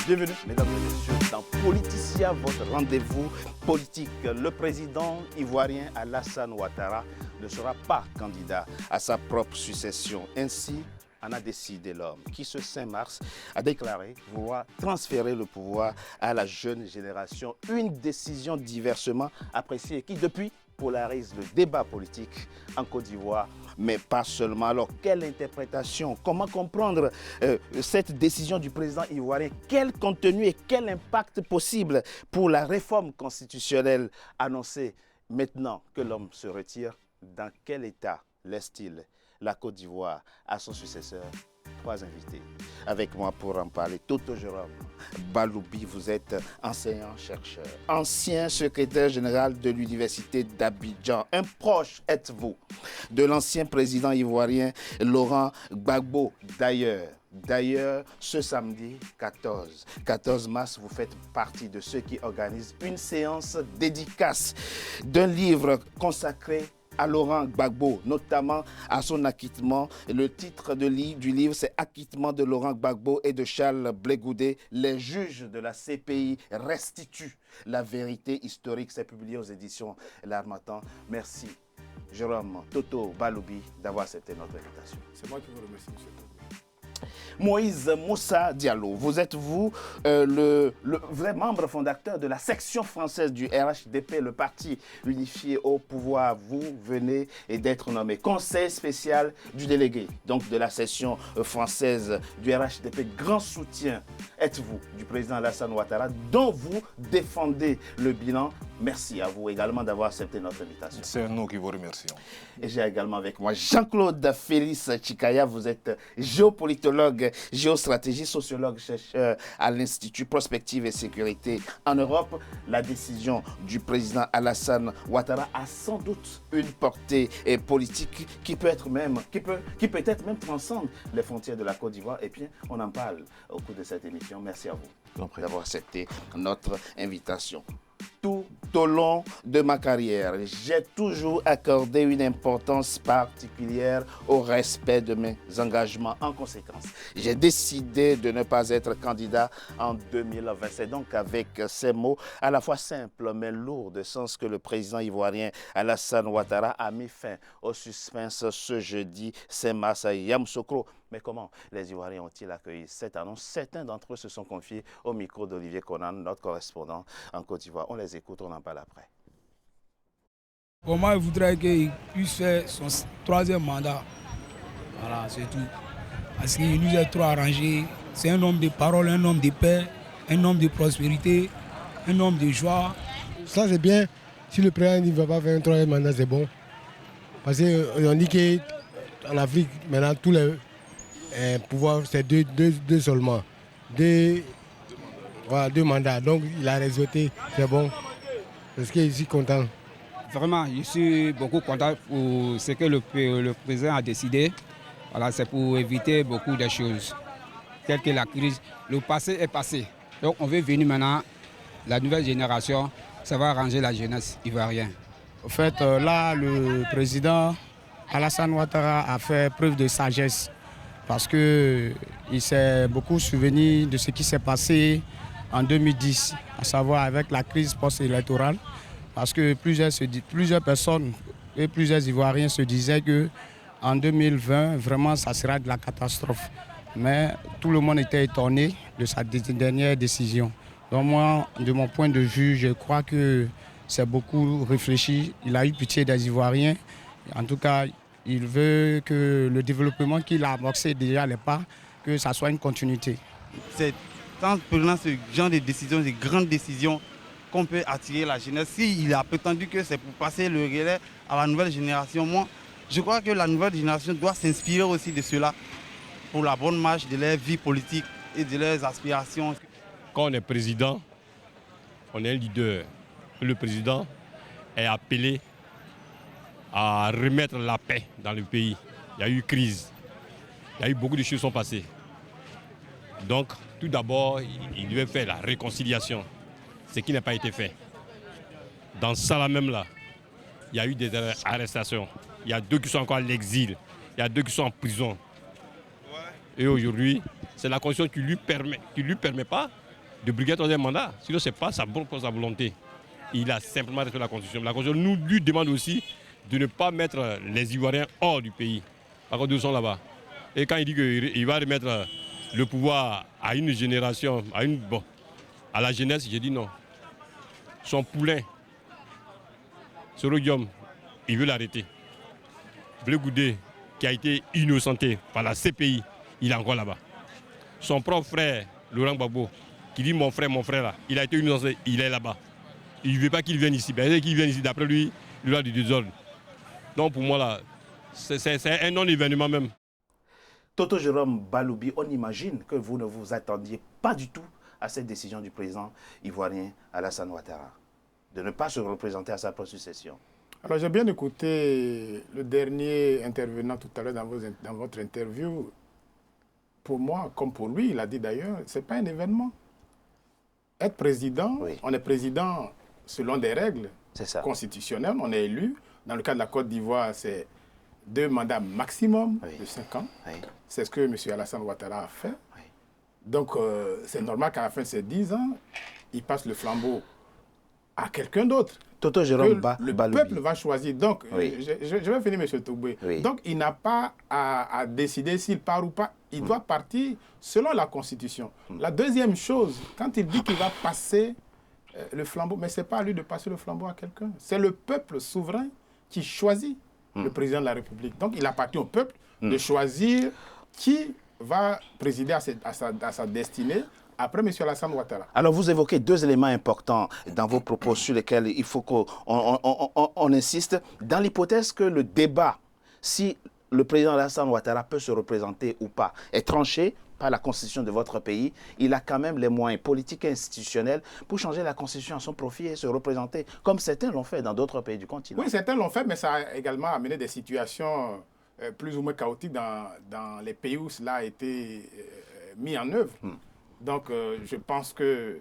Bienvenue, mesdames et messieurs, dans Politicia, votre rendez-vous politique. Le président ivoirien Alassane Ouattara ne sera pas candidat à sa propre succession. Ainsi en a décidé l'homme qui, ce 5 mars, a déclaré vouloir transférer le pouvoir à la jeune génération. Une décision diversement appréciée qui, depuis, polarise le débat politique en Côte d'Ivoire, mais pas seulement. Alors, quelle interprétation? Comment comprendre cette décision du président ivoirien? Quel contenu et quel impact possible pour la réforme constitutionnelle annoncée maintenant que l'homme se retire? Dans quel état laisse-t-il la Côte d'Ivoire à son successeur? Trois invités avec moi pour en parler. Toto Jérôme Baloubi, vous êtes enseignant-chercheur, ancien secrétaire général de l'Université d'Abidjan. Un proche êtes-vous de l'ancien président ivoirien Laurent Gbagbo. D'ailleurs, ce samedi 14 mars, vous faites partie de ceux qui organisent une séance dédicace d'un livre consacré à Laurent Gbagbo, notamment à son acquittement. Le titre du livre, c'est « Acquittement de Laurent Gbagbo et de Charles Blé Goudé. Les juges de la CPI restituent la vérité historique ». C'est publié aux éditions L'Harmattan. Merci, Jérôme Toto Baloubi, d'avoir accepté notre invitation. C'est moi qui vous remercie, monsieur. Moïse Moussa Diallo, vous êtes le vrai membre fondateur de la section française du RHDP, le parti unifié au pouvoir. Vous venez d'être nommé conseiller spécial du délégué, donc de la section française du RHDP. Grand soutien êtes-vous du président Alassane Ouattara, dont vous défendez le bilan. Merci à vous également d'avoir accepté notre invitation. C'est nous qui vous remercions. Et j'ai également avec moi Jean-Claude Félix Chikaya, vous êtes géopolitologue, géostratégiste, sociologue, chercheur à l'Institut Prospective et Sécurité en Europe. La décision du président Alassane Ouattara a sans doute une portée politique qui peut être même transcendre les frontières de la Côte d'Ivoire. Et puis, on en parle au cours de cette émission. Merci à vous d'avoir accepté notre invitation. Tout au long de ma carrière, j'ai toujours accordé une importance particulière au respect de mes engagements. En conséquence, j'ai décidé de ne pas être candidat en 2020. C'est donc avec ces mots à la fois simples mais lourds de sens que le président ivoirien Alassane Ouattara a mis fin au suspense ce jeudi 5 mars à Yamoussoukro. Mais comment les Ivoiriens ont-ils accueilli cette annonce? Certains d'entre eux se sont confiés au micro d'Olivier Conan, notre correspondant en Côte d'Ivoire. On les écoute, on en parle après. Comment il voudrait qu'il puisse faire son troisième mandat? Voilà, c'est tout. Parce qu'il nous est trop arrangé. C'est un homme de parole, un homme de paix, un homme de prospérité, un homme de joie. Ça c'est bien. Si le président ne va pas faire un troisième mandat, c'est bon. Parce qu'on dit qu'en Afrique, maintenant, tous les pouvoirs, c'est deux seulement. Deux mandats. Donc il a résulté, c'est bon. Parce que je suis content. Vraiment, je suis beaucoup content pour ce que le président a décidé. Voilà, c'est pour éviter beaucoup de choses, telles que la crise. Le passé est passé. Donc on veut venir maintenant, la nouvelle génération, ça va arranger la jeunesse ivoirienne. En fait, là, le président Alassane Ouattara a fait preuve de sagesse parce qu'il s'est beaucoup souvenu de ce qui s'est passé en 2010, à savoir avec la crise post-électorale. Parce que plusieurs personnes et plusieurs Ivoiriens se disaient qu'en 2020, vraiment, ça sera de la catastrophe. Mais tout le monde était étonné de sa dernière décision. Donc moi, de mon point de vue, je crois que c'est beaucoup réfléchi. Il a eu pitié des Ivoiriens. En tout cas, il veut que le développement qu'il a amorcé déjà les pas, que ça soit une continuité. C'est en prenant ce genre de décisions, de grandes décisions, qu'on peut attirer la jeunesse. S'il a prétendu que c'est pour passer le relais à la nouvelle génération, moi, je crois que la nouvelle génération doit s'inspirer aussi de cela pour la bonne marche de leur vie politique et de leurs aspirations. Quand on est président, on est un leader. Le président est appelé à remettre la paix dans le pays. Il y a eu crise. Il y a eu beaucoup de choses qui sont passées. Donc, tout d'abord, il devait faire la réconciliation. Ce qui n'a pas été fait. Dans ce là même là, il y a eu des arrestations. Il y a 2 qui sont encore à l'exil. Il y a 2 qui sont en prison. Et aujourd'hui, c'est la constitution qui lui permet pas de briguer un troisième mandat. Sinon, ce n'est pas sa volonté. Il a simplement respecté la Constitution. La Constitution nous lui demande aussi de ne pas mettre les Ivoiriens hors du pays. Par contre, ils sont là-bas. Et quand il dit qu'il va remettre le pouvoir à une génération, à la jeunesse, j'ai dit non. Son poulain, Soro Guillaume, il veut l'arrêter. Blé Goudé, qui a été innocenté par la CPI, il est encore là-bas. Son propre frère, Laurent Gbagbo, qui dit mon frère là, il a été innocenté, il est là-bas. Il ne veut pas qu'il vienne ici. Ben, qu'il vienne ici, d'après lui, il aura du désordre. Donc pour moi là, c'est un non-événement même. Toto Jérôme Baloubi, on imagine que vous ne vous attendiez pas du tout à cette décision du président ivoirien Alassane Ouattara de ne pas se représenter à sa succession. Alors j'ai bien écouté le dernier intervenant tout à l'heure dans votre interview. Pour moi, comme pour lui, il a dit d'ailleurs, ce n'est pas un événement. Être président, oui. On est président selon des règles constitutionnelles, on est élu. Dans le cas de la Côte d'Ivoire, c'est 2 mandats maximum de 5 ans. Oui. C'est ce que M. Alassane Ouattara a fait. Oui. Donc, c'est normal qu'à la fin de ces 10 ans, il passe le flambeau à quelqu'un d'autre. Toto Jérôme le peuple va choisir. Donc, je vais finir, M. Toubé. Oui. Donc, il n'a pas à décider s'il part ou pas. Il doit partir selon la Constitution. La deuxième chose, quand il dit qu'il va passer le flambeau, mais ce n'est pas à lui de passer le flambeau à quelqu'un. C'est le peuple souverain qui choisit le président de la République. Donc, il appartient au peuple de choisir qui va présider à sa destinée après M. Alassane Ouattara. Alors, vous évoquez 2 éléments importants dans vos propos sur lesquels il faut qu'on insiste. Dans l'hypothèse que le débat, si le président Alassane Ouattara peut se représenter ou pas, est tranché par la constitution de votre pays, il a quand même les moyens politiques et institutionnels pour changer la constitution à son profit et se représenter, comme certains l'ont fait dans d'autres pays du continent. Oui, certains l'ont fait, mais ça a également amené des situations plus ou moins chaotiques dans les pays où cela a été mis en œuvre. Donc, je pense que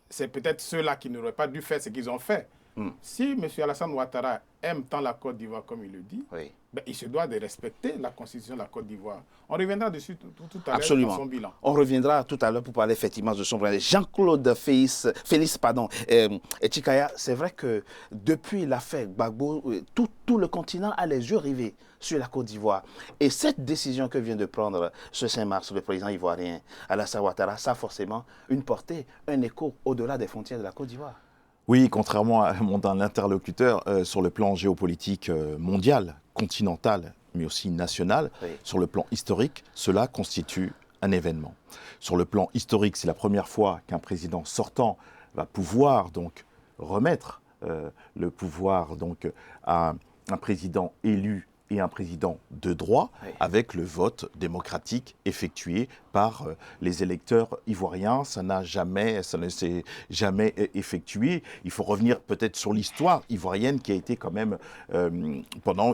c'est peut-être ceux-là qui n'auraient pas dû faire ce qu'ils ont fait. Si M. Alassane Ouattara aime tant la Côte d'Ivoire comme il le dit, ben, il se doit de respecter la constitution de la Côte d'Ivoire. On reviendra dessus tout à l'heure dans son bilan. On reviendra tout à l'heure pour parler effectivement de son bilan. Jean-Claude Félix Tchikaya, c'est vrai que depuis l'affaire Gbagbo, tout le continent a les yeux rivés sur la Côte d'Ivoire. Et cette décision que vient de prendre ce 5 mars le président ivoirien Alassane Ouattara, ça a forcément une portée, un écho au-delà des frontières de la Côte d'Ivoire. Oui, contrairement à mon interlocuteur, sur le plan géopolitique mondial, continental, mais aussi national, sur le plan historique, cela constitue un événement. Sur le plan historique, c'est la première fois qu'un président sortant va pouvoir donc remettre le pouvoir donc à un président élu et un président de droit avec le vote démocratique effectué par les électeurs ivoiriens. Ça ne s'est jamais effectué. Il faut revenir peut-être sur l'histoire ivoirienne qui a été quand même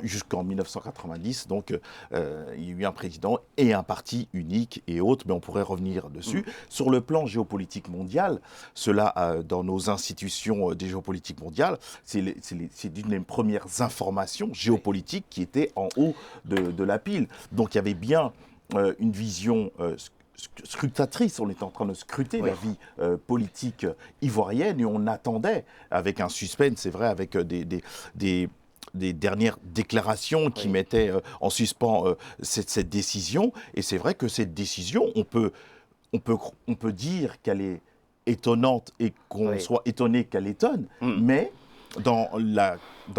jusqu'en 1990. Donc il y a eu un président et un parti unique et autres, mais on pourrait revenir dessus. Sur le plan géopolitique mondial, cela dans nos institutions de géopolitique mondiale, c'est d'une des premières informations géopolitiques qui était en haut de la pile. Donc il y avait bien une vision scrutatrice, on était en train de scruter la vie politique ivoirienne et on attendait avec un suspense, c'est vrai, avec des dernières déclarations qui mettaient en suspens cette décision. Et c'est vrai que cette décision, on peut dire qu'elle est étonnante et qu'on soit étonné qu'elle étonne, mais dans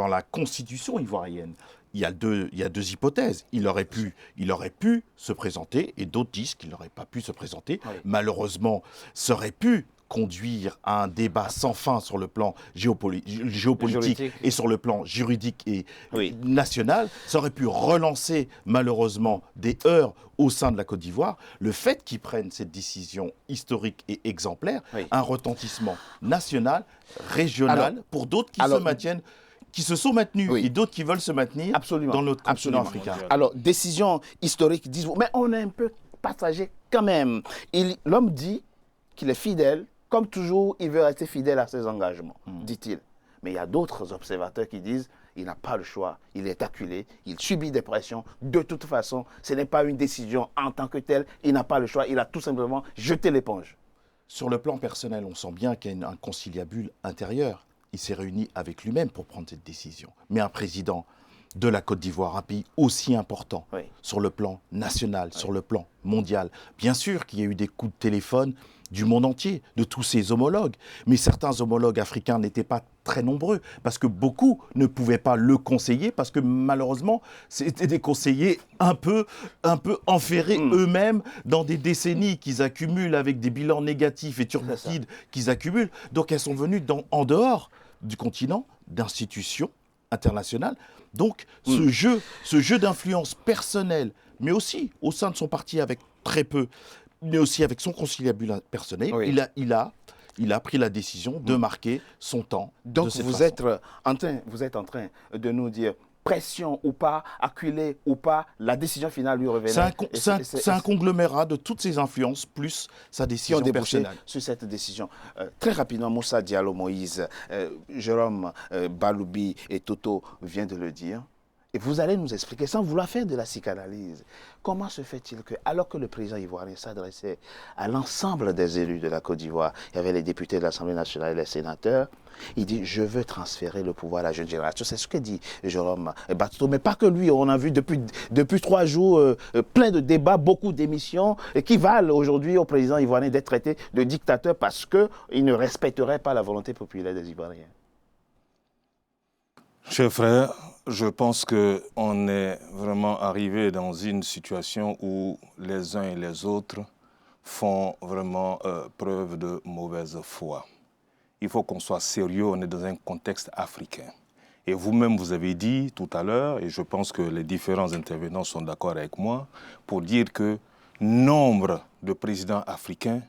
la constitution ivoirienne, il y a deux hypothèses. Il aurait pu se présenter et d'autres disent qu'il n'aurait pas pu se présenter. Malheureusement, ça aurait pu conduire à un débat sans fin sur le plan géopolitique et sur le plan juridique et national. Ça aurait pu relancer malheureusement des heurts au sein de la Côte d'Ivoire. Le fait qu'ils prennent cette décision historique et exemplaire, un retentissement national, régional, pour d'autres qui se maintiennent, qui se sont maintenus et d'autres qui veulent se maintenir dans notre continent africain. Alors, décision historique, disent-vous, mais on est un peu partagé quand même. L'homme dit qu'il est fidèle, comme toujours, il veut rester fidèle à ses engagements, dit-il. Mais il y a d'autres observateurs qui disent qu'il n'a pas le choix, il est acculé, il subit des pressions. De toute façon, ce n'est pas une décision en tant que telle, il n'a pas le choix, il a tout simplement jeté l'éponge. Sur le plan personnel, on sent bien qu'il y a un conciliabule intérieur. Il s'est réuni avec lui-même pour prendre cette décision. Mais un président de la Côte d'Ivoire, un pays aussi important sur le plan national, sur le plan mondial, bien sûr qu'il y a eu des coups de téléphone du monde entier, de tous ses homologues. Mais certains homologues africains n'étaient pas très nombreux, parce que beaucoup ne pouvaient pas le conseiller, parce que malheureusement, c'était des conseillers un peu enferrés eux-mêmes dans des décennies qu'ils accumulent avec des bilans négatifs et turbidides qu'ils accumulent. Donc elles sont venues en dehors du continent, d'institutions internationales. Donc ce jeu d'influence personnelle, mais aussi au sein de son parti avec très peu, mais aussi avec son conciliabule personnel, il a pris la décision de marquer son temps. Donc vous êtes en train de nous dire, pression ou pas, acculé ou pas, la décision finale lui revenait. C'est un conglomérat de toutes ces influences, plus sa décision personnelle. Sur cette décision. Très rapidement, Moussa Diallo Moïse, Jérôme Baloubi et Toto viennent de le dire. Et vous allez nous expliquer, sans vouloir faire de la psychanalyse, comment se fait-il que, alors que le président ivoirien s'adressait à l'ensemble des élus de la Côte d'Ivoire, il y avait les députés de l'Assemblée nationale et les sénateurs, il dit « je veux transférer le pouvoir à la jeune génération ». C'est ce que dit Jérôme Batoto, mais pas que lui. On a vu depuis 3 jours plein de débats, beaucoup d'émissions qui valent aujourd'hui au président ivoirien d'être traité de dictateur parce qu'il ne respecterait pas la volonté populaire des Ivoiriens. Chers frères, je pense qu'on est vraiment arrivé dans une situation où les uns et les autres font vraiment preuve de mauvaise foi. Il faut qu'on soit sérieux, on est dans un contexte africain. Et vous-même, vous avez dit tout à l'heure, et je pense que les différents intervenants sont d'accord avec moi, pour dire que nombre de présidents africains,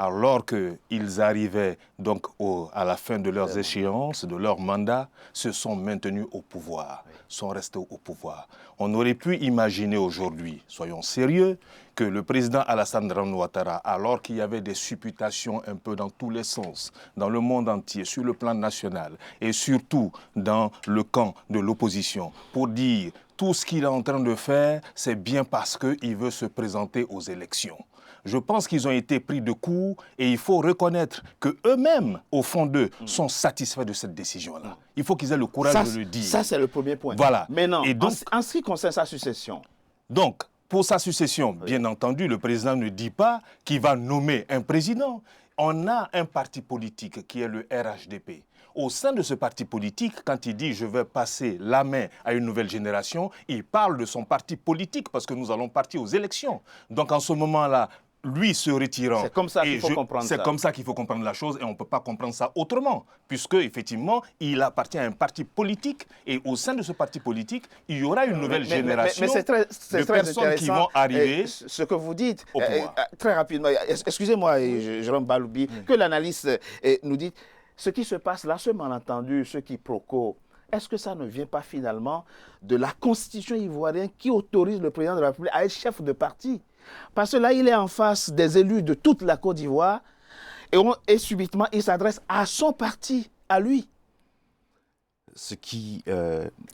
alors qu'ils arrivaient donc à la fin de leurs échéances, de leur mandat, se sont maintenus au pouvoir, sont restés au pouvoir. On aurait pu imaginer aujourd'hui, soyons sérieux, que le président Alassane Ouattara, alors qu'il y avait des supputations un peu dans tous les sens, dans le monde entier, sur le plan national, et surtout dans le camp de l'opposition, pour dire tout ce qu'il est en train de faire, c'est bien parce qu'il veut se présenter aux élections. Je pense qu'ils ont été pris de court et il faut reconnaître qu'eux-mêmes, au fond d'eux, sont satisfaits de cette décision-là. Il faut qu'ils aient le courage de le dire. Ça, c'est le premier point. Voilà. Maintenant, et donc, en ce qui concerne sa succession. Donc, pour sa succession, bien entendu, le président ne dit pas qu'il va nommer un président. On a un parti politique qui est le RHDP. Au sein de ce parti politique, quand il dit « je vais passer la main à une nouvelle génération », il parle de son parti politique parce que nous allons partir aux élections. Donc en ce moment-là, lui se retirant. C'est comme ça qu'il faut comprendre ça. C'est comme ça qu'il faut comprendre la chose et on ne peut pas comprendre ça autrement. Puisque, effectivement, il appartient à un parti politique et au sein de ce parti politique, il y aura une nouvelle génération de personnes qui vont arriver. Ce que vous dites, au pouvoir. Très rapidement, excusez-moi, Jérôme Baloubi, que l'analyste nous dit ce qui se passe là, ce malentendu, ce quiproquo. Est-ce que ça ne vient pas finalement de la constitution ivoirienne qui autorise le président de la République à être chef de parti? Parce que là, il est en face des élus de toute la Côte d'Ivoire et subitement, il s'adresse à son parti, à lui. Ce qui,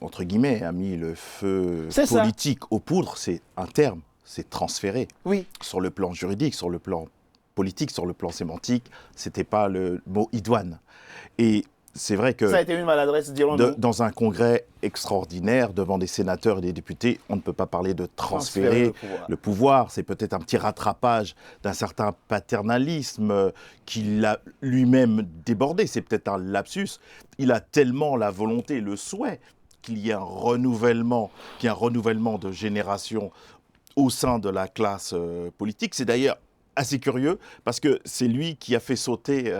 entre guillemets, a mis le feu politique aux poudres, c'est un terme, c'est transféré. Oui. Sur le plan juridique, sur le plan politique, sur le plan sémantique, ce n'était pas le mot idoine. Et c'est vrai que ça a été une maladresse, dirons-nous. Dans un congrès extraordinaire, devant des sénateurs et des députés, on ne peut pas parler de transférer le pouvoir. C'est peut-être un petit rattrapage d'un certain paternalisme qu'il a lui-même débordé. C'est peut-être un lapsus. Il a tellement la volonté, le souhait qu'il y ait un renouvellement de génération au sein de la classe politique. C'est d'ailleurs assez curieux parce que c'est lui qui a fait sauter,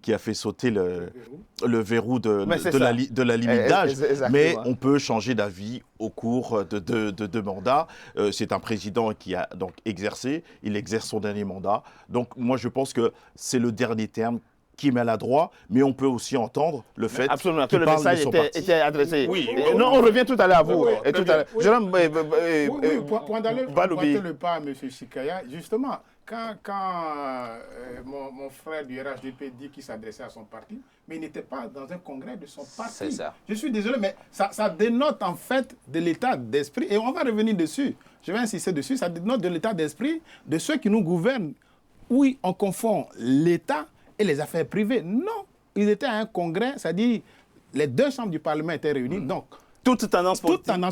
le verrou de la limite d'âge. Mais on peut changer d'avis au cours de deux mandats. C'est un président qui a donc exercé, il exerce son dernier mandat. Donc moi je pense que c'est le dernier terme qui est maladroit, mais on peut aussi entendre le fait que le message était adressé. Oui, non, on revient tout à l'heure à vous. Jérôme Baloubi. Le pas à M. Chikaya, justement, quand mon frère du RHDP dit qu'il s'adressait à son parti, mais il n'était pas dans un congrès de son parti. C'est ça. Je suis désolé, mais ça dénote en fait de l'état d'esprit, et on va revenir dessus, je vais insister dessus, ça dénote de l'état d'esprit de ceux qui nous gouvernent, oui, on confond l'État et les affaires privées. Non, ils étaient à un congrès, c'est-à-dire les deux chambres du Parlement étaient réunies, donc toute tendance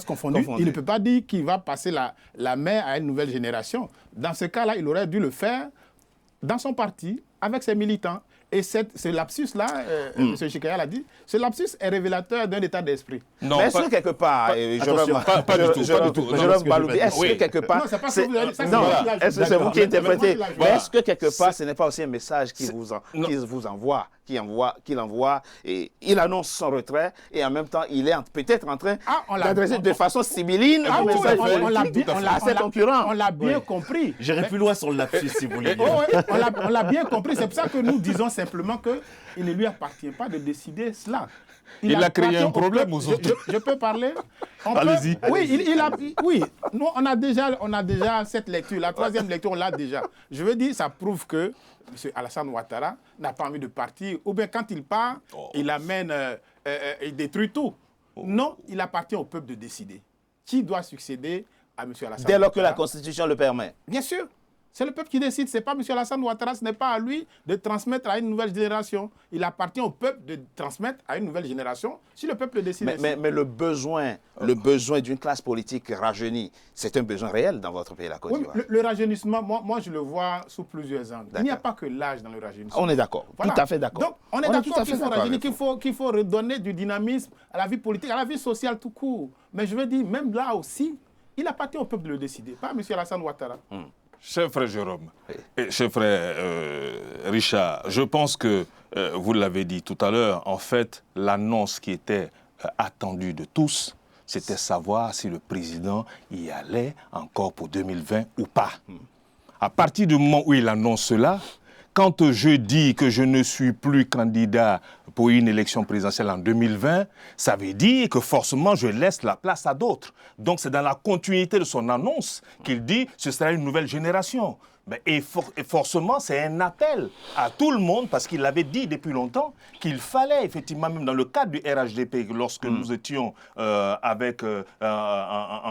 confondue. Il ne peut pas dire qu'il va passer la main à une nouvelle génération. Dans ce cas-là, il aurait dû le faire dans son parti, avec ses militants. Et ce lapsus-là, M. Chikaya l'a dit, ce lapsus est révélateur d'un état d'esprit. Non, mais est-ce que quelque part, pas du tout. Est-ce que quelque part, est-ce que c'est vous qui interprétez, mais est-ce que quelque part, ce n'est pas aussi un message qu'il vous envoie, qu'il envoie, et il annonce son retrait, et en même temps, il est peut-être en train d'adresser de façon sibylline un message à ses concurrents. On l'a bien compris. J'irai plus loin sur le lapsus, si vous voulez. On l'a bien compris. C'est pour ça que nous disons simplement qu'il ne lui appartient pas de décider cela. Il a créé un problème aux autres. Je peux parler? Allez-y. Oui, nous, on a déjà cette lecture. La troisième lecture, on l'a déjà. Je veux dire, ça prouve que M. Alassane Ouattara n'a pas envie de partir. Ou bien quand il part, il amène, il détruit tout. Non, il appartient au peuple de décider. Qui doit succéder à M. Alassane Ouattara? Dès lors que la Constitution le permet. Bien sûr. C'est le peuple qui décide, ce n'est pas M. Alassane Ouattara, ce n'est pas à lui de transmettre à une nouvelle génération. Il appartient au peuple de transmettre à une nouvelle génération si le peuple décide. Mais le besoin d'une classe politique rajeunie, c'est un besoin réel dans votre pays, la Côte d'Ivoire. Le rajeunissement, moi je le vois sous plusieurs angles. Il n'y a pas que l'âge dans le rajeunissement. On est d'accord, voilà. Tout à fait d'accord. Donc on est d'accord qu'il faut rajeunir, qu'il faut redonner du dynamisme à la vie politique, à la vie sociale tout court. Mais je veux dire, même là aussi, il appartient au peuple de le décider, pas M. Alassane Ouattara. Cher frère Jérôme, et cher frère Richard, je pense que, vous l'avez dit tout à l'heure, en fait, l'annonce qui était attendue de tous, c'était savoir si le président y allait encore pour 2020 ou pas. À partir du moment où il annonce cela, quand je dis que je ne suis plus candidat pour une élection présidentielle en 2020, ça veut dire que forcément je laisse la place à d'autres. Donc c'est dans la continuité de son annonce qu'il dit que ce sera une nouvelle génération. Et forcément, c'est un appel à tout le monde, parce qu'il avait dit depuis longtemps qu'il fallait, effectivement, même dans le cadre du RHDP, lorsque nous étions en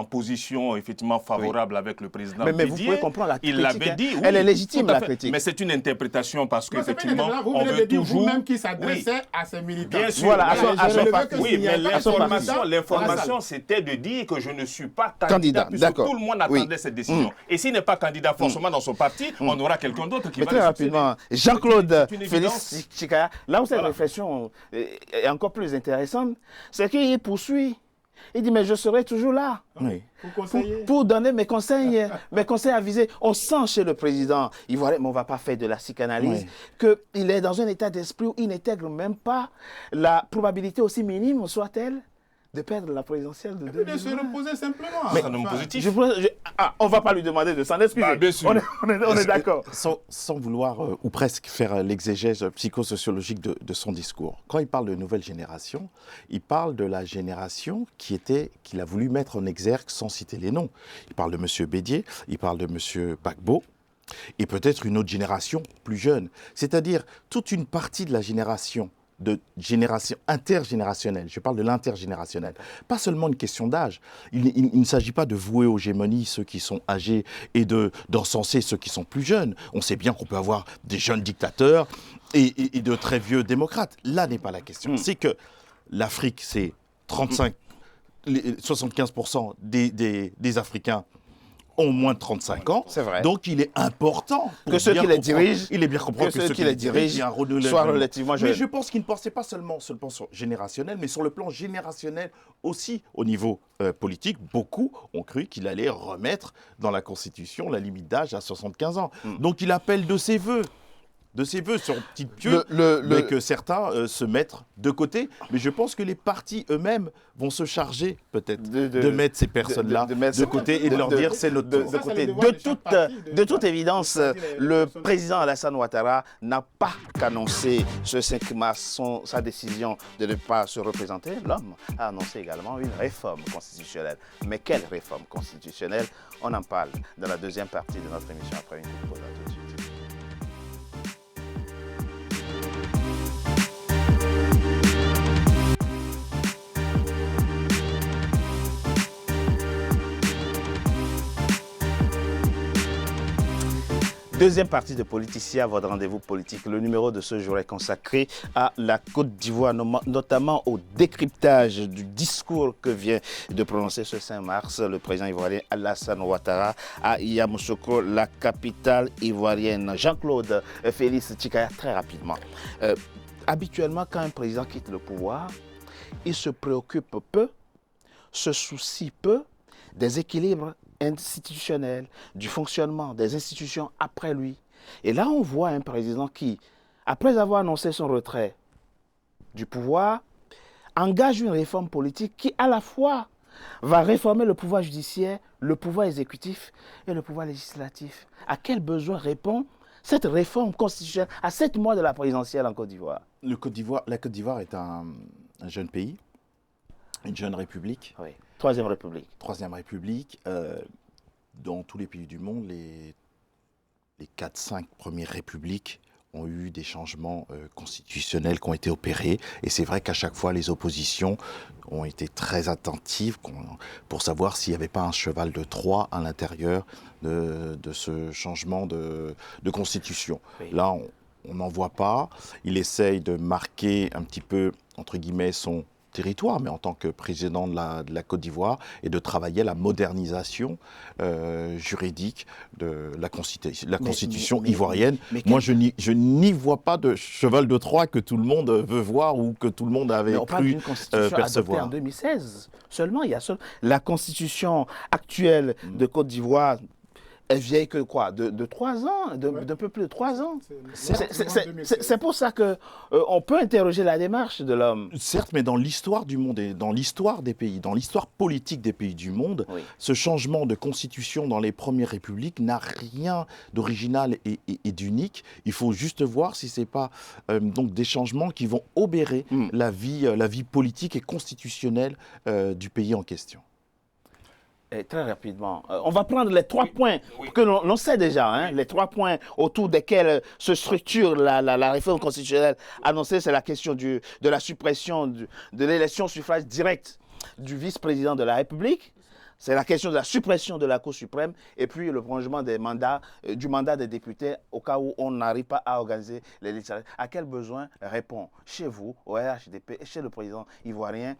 position effectivement favorable avec le président mais vous pouvez comprendre la critique. Il l'avait dit. Elle est légitime, la critique. Mais c'est une interprétation, parce qu'effectivement, on veut toujours... Vous-même qui s'adressait à ses militants. Bien sûr. Voilà, à son parti. Oui, mais l'information, c'était de dire que je ne suis pas candidat, puisque tout le monde attendait cette décision. Et s'il n'est pas candidat, forcément, dans son parti, on aura quelqu'un d'autre qui va très rapidement, Jean-Claude Félix Chikaya, là où cette réflexion est encore plus intéressante, c'est qu'il poursuit. Il dit, mais je serai toujours là pour donner mes conseils avisés. On sent chez le président ivoirien, mais on ne va pas faire de la psychanalyse, qu'il est dans un état d'esprit où il n'intègre même pas la probabilité aussi minime, soit-elle, de perdre la présidentielle de 2020. De se reposer simplement. Mais c'est un homme positif. On ne va pas lui demander de s'en excuser. Bien sûr. On est d'accord. Sans vouloir, ou presque, faire l'exégèse psychosociologique de son discours. Quand il parle de nouvelle génération, il parle de la génération qu'il a voulu mettre en exergue sans citer les noms. Il parle de M. Bédier, il parle de M. Gbagbo, et peut-être une autre génération plus jeune. C'est-à-dire toute une partie de la génération intergénérationnelle. Je parle de l'intergénérationnel. Pas seulement une question d'âge. Il ne s'agit pas de vouer aux gémonies ceux qui sont âgés et d'encenser ceux qui sont plus jeunes. On sait bien qu'on peut avoir des jeunes dictateurs et de très vieux démocrates. Là n'est pas la question. C'est que l'Afrique, c'est 75% des Africains ont moins de 35 ans. C'est vrai. Donc il est important que ceux qui les dirigent, il est bien compris que ceux qui les dirigent soient relativement jeunes. Mais je pense qu'il ne pensait pas seulement sur le plan générationnel, mais sur le plan générationnel aussi au niveau politique. Beaucoup ont cru qu'il allait remettre dans la Constitution la limite d'âge à 75 ans. Donc il appelle de ses voeux sur petite pieux, mais que certains se mettent de côté. Mais je pense que les partis eux-mêmes vont se charger peut-être de mettre ces personnes-là de côté et de leur dire c'est notre tour. De toute évidence, le président Alassane Ouattara n'a pas qu'annoncé ce 5 mars sa décision de ne pas se représenter. L'homme a annoncé également une réforme constitutionnelle. Mais quelle réforme constitutionnelle? On en parle dans la deuxième partie de notre émission après une pause. À tout de suite. Deuxième partie de Politicia, votre rendez-vous politique. Le numéro de ce jour est consacré à la Côte d'Ivoire, notamment au décryptage du discours que vient de prononcer ce 5 mars le président ivoirien Alassane Ouattara à Yamoussoukro, la capitale ivoirienne. Jean-Claude Félix Tchikaya, très rapidement. Habituellement, quand un président quitte le pouvoir, il se préoccupe peu, se soucie peu des équilibres institutionnels, du fonctionnement des institutions après lui. Et là, on voit un président qui, après avoir annoncé son retrait du pouvoir, engage une réforme politique qui, à la fois, va réformer le pouvoir judiciaire, le pouvoir exécutif et le pouvoir législatif. À quel besoin répond cette réforme constitutionnelle à 7 mois de la présidentielle en Côte d'Ivoire? La Côte d'Ivoire est un jeune pays, une jeune république. Oui. Troisième République. Troisième République. Dans tous les pays du monde, les 4-5 premières républiques ont eu des changements constitutionnels qui ont été opérés. Et c'est vrai qu'à chaque fois, les oppositions ont été très attentives pour savoir s'il n'y avait pas un cheval de Troie à l'intérieur de ce changement de constitution. Oui. Là, on n'en voit pas. Il essaye de marquer un petit peu, entre guillemets, son territoire, mais en tant que président de la Côte d'Ivoire, et de travailler à la modernisation juridique de la constitution ivoirienne. Moi, je n'y vois pas de cheval de Troie que tout le monde veut voir ou que tout le monde avait cru percevoir. En 2016 seulement, il y a la constitution actuelle de Côte d'Ivoire. Elle vieille que quoi? De 3 ans, d'un peu plus de 3 ans. C'est pour ça qu'on peut interroger la démarche de l'homme. Certes, mais dans l'histoire du monde et dans l'histoire des pays, dans l'histoire politique des pays du monde, oui, ce changement de constitution dans les premières républiques n'a rien d'original et d'unique. Il faut juste voir si ce n'est pas donc des changements qui vont obérer la vie politique et constitutionnelle du pays en question. Et très rapidement, on va prendre les 3 points que l'on sait déjà, hein, les 3 points autour desquels se structure la réforme constitutionnelle annoncée. C'est la question de la suppression de l'élection au suffrage direct du vice-président de la République. C'est la question de la suppression de la Cour suprême et puis le prolongement du mandat des députés au cas où on n'arrive pas à organiser les législatives. À quel besoin répond chez vous, au RHDP et chez le président ivoirien,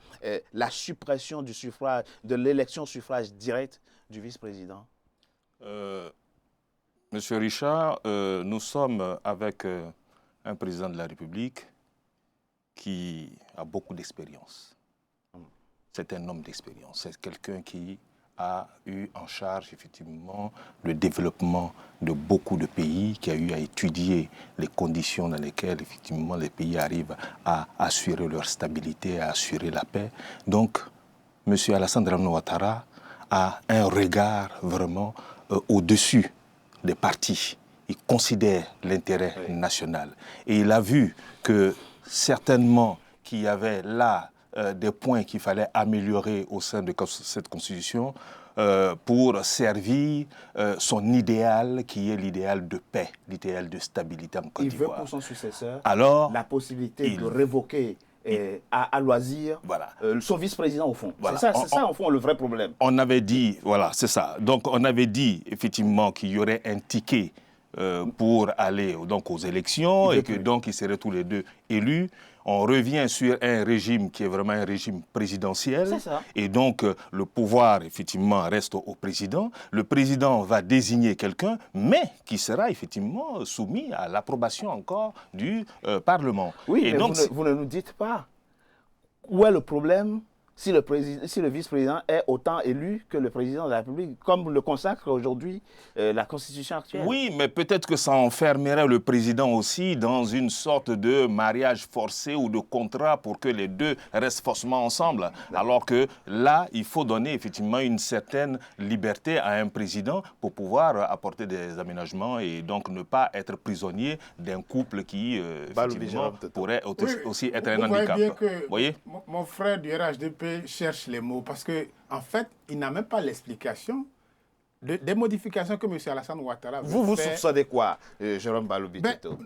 la suppression de l'élection au suffrage direct du vice-président? Monsieur Richard, nous sommes avec un président de la République qui a beaucoup d'expérience. C'est un homme d'expérience. C'est quelqu'un qui a eu en charge effectivement le développement de beaucoup de pays, qui a eu à étudier les conditions dans lesquelles effectivement les pays arrivent à assurer leur stabilité, à assurer la paix. Donc, M. Alassane Ouattara a un regard vraiment au-dessus des partis. Il considère l'intérêt national. Et il a vu que certainement qu'il y avait là des points qu'il fallait améliorer au sein de cette constitution pour servir son idéal qui est l'idéal de paix, l'idéal de stabilité en Côte d'Ivoire. Il veut pour son successeur la possibilité de révoquer à loisir son vice-président au fond. Voilà. C'est ça au fond le vrai problème. On avait dit, voilà, c'est ça. Donc on avait dit effectivement qu'il y aurait un ticket pour aller donc aux élections et que donc ils seraient tous les deux élus. On revient sur un régime qui est vraiment un régime présidentiel. Et donc, le pouvoir, effectivement, reste au président. Le président va désigner quelqu'un, mais qui sera, effectivement, soumis à l'approbation encore du Parlement. Oui, et mais donc, vous ne nous dites pas où est le problème si le vice-président est autant élu que le président de la République, comme le consacre aujourd'hui la Constitution actuelle. Oui, mais peut-être que ça enfermerait le président aussi dans une sorte de mariage forcé ou de contrat pour que les deux restent forcément ensemble. Alors que là, il faut donner effectivement une certaine liberté à un président pour pouvoir apporter des aménagements et donc ne pas être prisonnier d'un couple qui effectivement pourrait aussi être un handicap. Vous voyez, mon frère du RHDP cherche les mots parce que en fait, il n'a même pas l'explication des modifications que M. Alassane Ouattara veut faire. Vous soupçonnez quoi, Jérôme Balobi?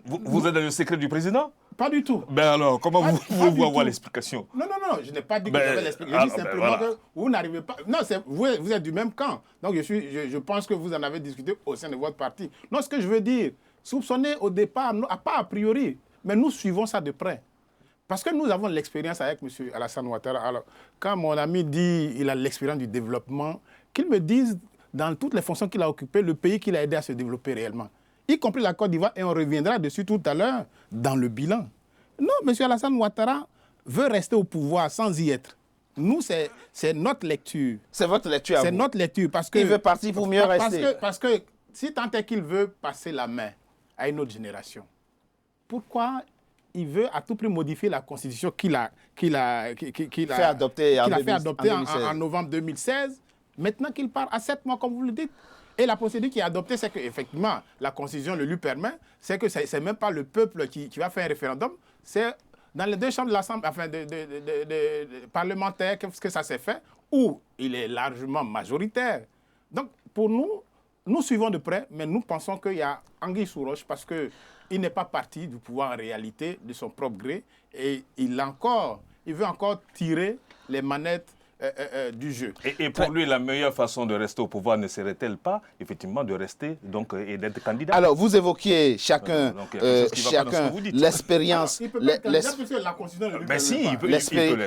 Vous êtes dans le secret du président? Pas du tout. Ben alors, comment vous pouvez avoir l'explication? Non, je n'ai pas dit que j'avais l'explication. Je dis simplement que vous n'arrivez pas... Non, vous êtes du même camp. Donc je pense que vous en avez discuté au sein de votre parti. Non, ce que je veux dire, soupçonner au départ, pas a priori, mais nous suivons ça de près. Parce que nous avons l'expérience avec M. Alassane Ouattara. Alors, quand mon ami dit qu'il a l'expérience du développement, qu'il me dise, dans toutes les fonctions qu'il a occupées, le pays qu'il a aidé à se développer réellement, y compris la Côte d'Ivoire, et on reviendra dessus tout à l'heure dans le bilan. Non, M. Alassane Ouattara veut rester au pouvoir sans y être. Nous, c'est notre lecture. C'est votre lecture à vous. C'est notre lecture. Parce que, il veut partir pour mieux rester. Parce que si tant est qu'il veut passer la main à une autre génération, pourquoi il veut à tout prix modifier la Constitution qu'il a fait adopter en novembre 2016, maintenant qu'il part à 7 mois, comme vous le dites. Et la procédure qui est adoptée, c'est qu'effectivement, la Constitution le lui permet, c'est que ce n'est même pas le peuple qui va faire un référendum, c'est dans les deux chambres de l'Assemblée, enfin, de parlementaires, que ça s'est fait, où il est largement majoritaire. Donc, pour nous suivons de près, mais nous pensons qu'il y a anguille sous roche parce qu'il n'est pas parti du pouvoir en réalité de son propre gré et il veut encore tirer les manettes du jeu. Et pour lui, la meilleure façon de rester au pouvoir ne serait-elle pas, effectivement, de rester et d'être candidat? Alors, vous évoquiez chacun l'expérience.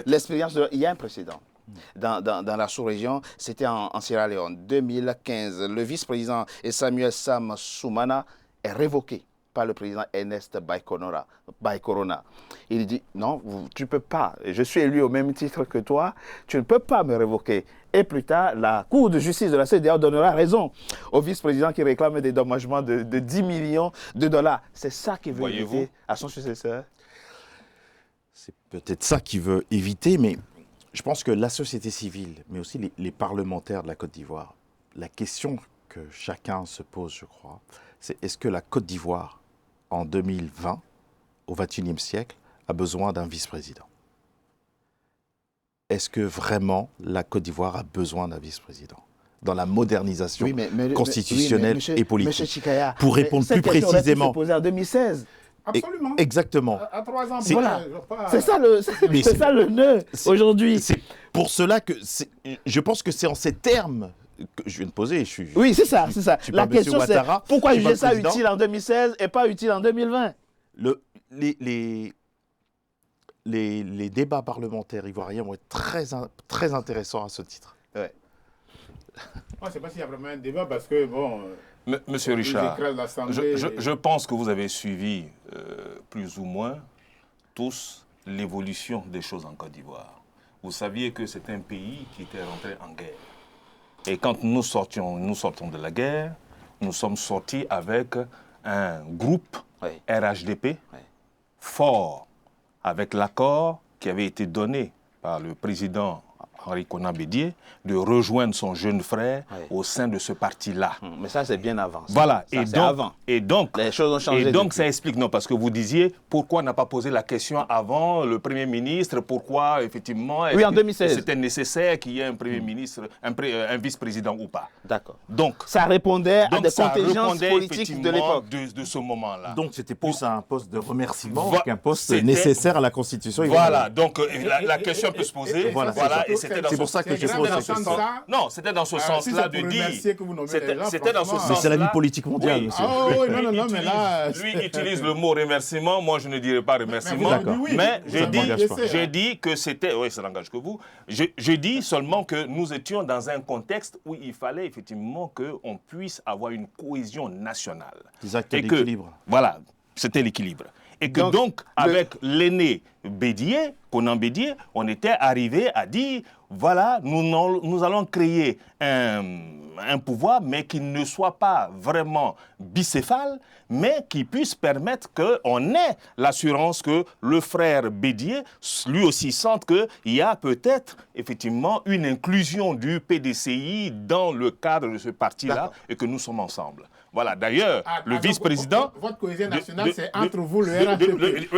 L'expérience, il y a un précédent. Dans la sous-région, c'était en Sierra Leone, 2015. Le vice-président Samuel Sam Soumana est révoqué par le président Ernest Bai-Koroma. Il dit, non, tu ne peux pas, je suis élu au même titre que toi, tu ne peux pas me révoquer. Et plus tard, la Cour de justice de la CEDEAO donnera raison au vice-président qui réclame un dédommagement de 10 millions de dollars. C'est ça qu'il veut éviter à son successeur. C'est peut-être ça qu'il veut éviter, mais je pense que la société civile, mais aussi les parlementaires de la Côte d'Ivoire, la question que chacun se pose, je crois, c'est est-ce que la Côte d'Ivoire, en 2020, au XXIe siècle, a besoin d'un vice-président? Est-ce que vraiment la Côte d'Ivoire a besoin d'un vice-président dans la modernisation constitutionnelle et politique? Monsieur Chikaya, pour répondre plus précisément. Cette question aurait pu se poser en 2016. Absolument. Exactement. À 3 ans. Voilà. C'est ça le nœud aujourd'hui. C'est pour cela que je pense que c'est en ces termes que je viens de poser. Oui, c'est ça. La question, c'est pourquoi juger ça utile en 2016 et pas utile en 2020? Les débats parlementaires ivoiriens vont être très intéressants à ce titre. Ouais. Moi, je ne sais pas s'il y a vraiment un débat parce que, bon... Monsieur Richard, je pense que vous avez suivi plus ou moins tous l'évolution des choses en Côte d'Ivoire. Vous saviez que c'est un pays qui était rentré en guerre. Et quand nous sortons de la guerre, nous sommes sortis avec un groupe RHDP fort, avec l'accord qui avait été donné par le président Henri Konan Bédié de rejoindre son jeune frère au sein de ce parti-là. Mais ça, c'est bien avant. Voilà. Ça, et donc, les choses ont changé. Et donc, ça explique, non, parce que vous disiez, pourquoi on n'a pas posé la question avant le Premier ministre, pourquoi, effectivement, oui, en 2016. C'était nécessaire qu'il y ait un Premier ministre, un vice-président ou pas. D'accord. Donc, ça répondait à des contingences politiques de l'époque. De ce moment-là. Donc, c'était plus un poste de remerciement qu'un poste nécessaire à la Constitution. Voilà. Donc, la question peut se poser. Voilà. Et c'est pour ça que je pose cette question. Non, c'était dans ce sens-là de dire. C'était dans ce sens-là. Mais c'est la vie politique mondiale, monsieur. Non, mais là... Lui utilise le mot remerciement, moi je ne dirais pas remerciement. Mais j'ai dit que c'était... Oui, ça n'engage que vous. Je dis seulement que nous étions dans un contexte où il fallait effectivement qu'on puisse avoir une cohésion nationale. Exact, l'équilibre. Voilà, c'était l'équilibre. Et que donc avec l'aîné Bédié, Konan Bédié, on était arrivé à dire, voilà, nous allons créer un pouvoir, mais qui ne soit pas vraiment bicéphale, mais qui puisse permettre qu'on ait l'assurance que le frère Bédié, lui aussi, sente qu'il y a peut-être effectivement une inclusion du PDCI dans le cadre de ce parti-là et que nous sommes ensemble. Voilà, d'ailleurs, le vice-président... Votre cohésion nationale, c'est entre vous, le RHDP.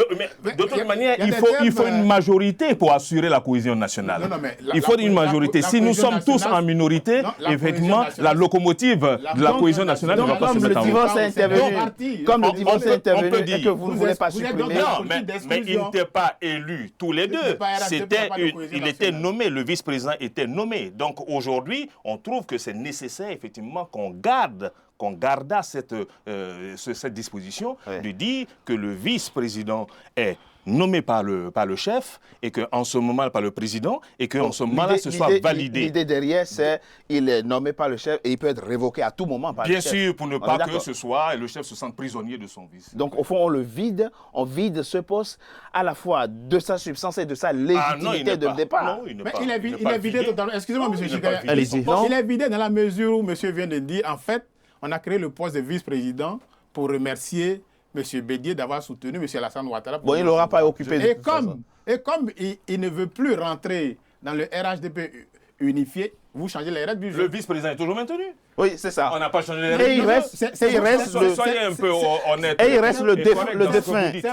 Mais de toute manière, il faut une majorité pour assurer la cohésion nationale. Il faut une majorité. Si nous sommes tous en minorité, effectivement, la locomotive de la cohésion nationale ne va pas se mettre en route. Comme le divorce est intervenu et que vous ne voulez pas supprimer... Non, mais ils n'étaient pas élus tous les deux. Il était nommé, le vice-président était nommé. Donc aujourd'hui, on trouve que c'est nécessaire effectivement qu'on garda cette disposition de dire que le vice-président est nommé par le chef et qu'en ce moment, par le président, et qu'en ce moment-là, ce soit validé. L'idée derrière, c'est qu'il est nommé par le chef et il peut être révoqué à tout moment par le chef. Bien sûr, pour ne pas que ce soit le chef se sente prisonnier de son vice. Donc, au fond, on vide ce poste à la fois de sa substance et de sa légitimité de départ. Non, il est vidé totalement. Excusez-moi, M. Chikaya. Allez-y. Il est vidé dans la mesure où M. vient de dire, en fait, on a créé le poste de vice-président pour remercier M. Bédié d'avoir soutenu M. Alassane Ouattara. Bon, il n'aura pas occupé de toute façon. Et comme il ne veut plus rentrer dans le RHDP unifié, vous changez les règles du jeu. Le vice-président est toujours maintenu. Oui, c'est ça. On n'a pas changé les règles. Et il reste, soyez un peu honnête. Et il reste le défunt.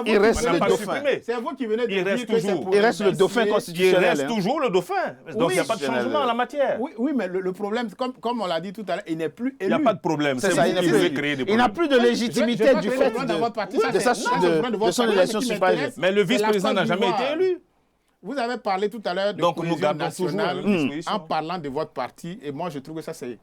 Il reste le dauphin. C'est vous qui venez de dire que c'est pour... Il reste le dauphin constitutionnel. Il reste toujours le dauphin. Donc il n'y a pas de changement en la matière. Oui, mais le problème, comme on l'a dit tout à l'heure, il n'est plus élu. Il n'y a pas de problème. C'est ça, il n'a plus de légitimité du fait de son élection suffragée. Mais le vice-président n'a jamais été élu. Vous avez parlé tout à l'heure de cohésion nationale en parlant de votre parti, et moi je trouve que ça c'est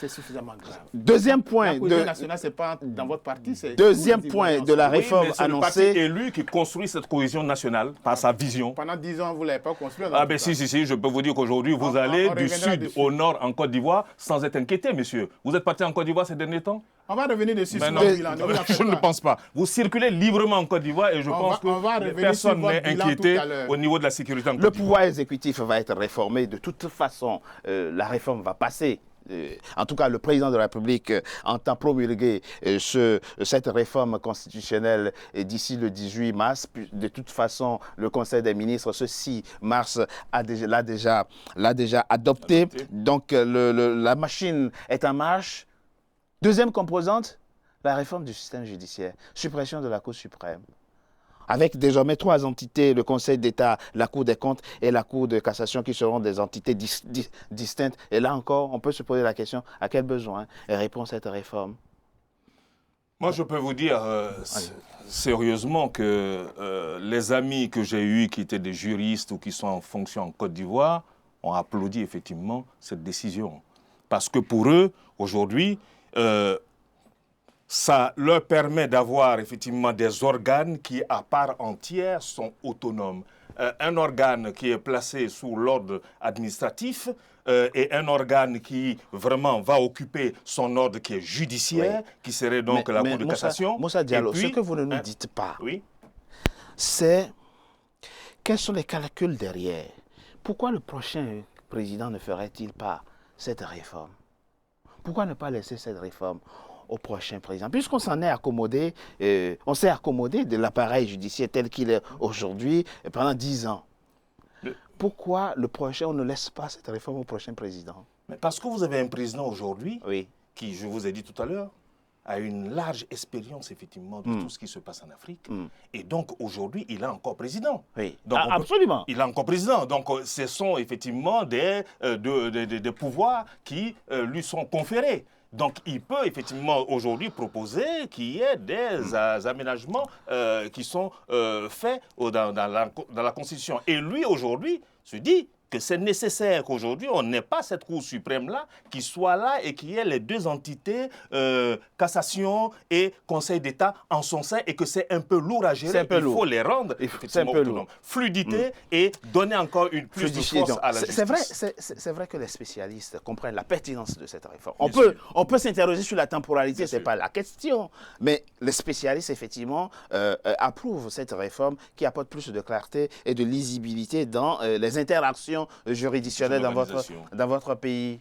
suffisamment grave. Deuxième point. La cohésion nationale, c'est pas dans votre parti, c'est... Deuxième point de la réforme annoncée. C'est le parti élu qui construit cette cohésion nationale par sa vision. Pendant 10 ans, vous ne l'avez pas construit. Ah ben si, je peux vous dire qu'aujourd'hui, vous allez du sud au nord en Côte d'Ivoire sans être inquiété, monsieur. Vous êtes parti en Côte d'Ivoire ces derniers temps? On va revenir dessus. Je ne pense pas. Vous circulez librement en Côte d'Ivoire et je pense que personne n'est inquiété au niveau de la sécurité en Côte d'Ivoire. Le pouvoir exécutif va être réformé. De toute façon, la réforme va passer. En tout cas, le président de la République entend promulguer cette réforme constitutionnelle d'ici le 18 mars. De toute façon, le Conseil des ministres, ce 6 mars, l'a déjà adopté. Donc, la machine est en marche. Deuxième composante, la réforme du système judiciaire. Suppression de la Cour suprême. Avec désormais 3 entités, le Conseil d'État, la Cour des comptes et la Cour de cassation qui seront des entités distinctes. Et là encore, on peut se poser la question, à quel besoin répond cette réforme? Moi, je peux vous dire sérieusement que les amis que j'ai eus qui étaient des juristes ou qui sont en fonction en Côte d'Ivoire ont applaudi effectivement cette décision. Parce que pour eux, aujourd'hui, ça leur permet d'avoir effectivement des organes qui, à part entière, sont autonomes. Un organe qui est placé sous l'ordre administratif et un organe qui vraiment va occuper son ordre qui est judiciaire, qui serait donc la Cour de cassation. Moussa Diallo, ce que vous ne nous dites pas, c'est quels sont les calculs derrière. Pourquoi le prochain président ne ferait-il pas cette réforme? Pourquoi ne pas laisser cette réforme au prochain président? Puisqu'on s'en est accommodé, on s'est accommodé de l'appareil judiciaire tel qu'il est aujourd'hui pendant 10 ans. Pourquoi le prochain, on ne laisse pas cette réforme au prochain président? Mais parce que vous avez un président aujourd'hui qui, je vous ai dit tout à l'heure, a une large expérience effectivement de tout ce qui se passe en Afrique. Et donc aujourd'hui, il est encore président. Donc, absolument. Il est encore président. Donc ce sont effectivement des pouvoirs qui lui sont conférés. Donc il peut effectivement aujourd'hui proposer qu'il y ait des aménagements qui sont faits dans la Constitution. Et lui aujourd'hui se dit que c'est nécessaire qu'aujourd'hui, on n'ait pas cette Cour suprême-là qui soit là et qui ait les 2 entités, cassation et Conseil d'État en son sein et que c'est un peu lourd à gérer. Il faut les rendre effectivement autonomes. Fluidité et donner encore une plus de force à la justice. C'est vrai que les spécialistes comprennent la pertinence de cette réforme. On peut s'interroger sur la temporalité, ce n'est pas la question. Mais les spécialistes, effectivement, approuvent cette réforme qui apporte plus de clarté et de lisibilité dans les interactions juridictionnelles dans votre pays.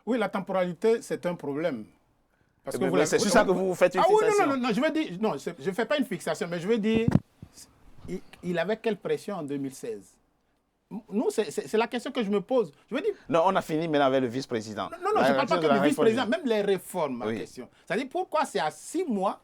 Oui, la temporalité, c'est un problème. C'est sur ça que vous faites une fixation. Non, je veux dire, non, je ne fais pas une fixation, mais je veux dire, il avait quelle pression en 2016? nous, c'est la question que je me pose. Je veux dire... Non, on a fini maintenant avec le vice-président. Non, je ne parle pas que du vice-président, même les réformes, ma question. C'est-à-dire, pourquoi c'est à 6 mois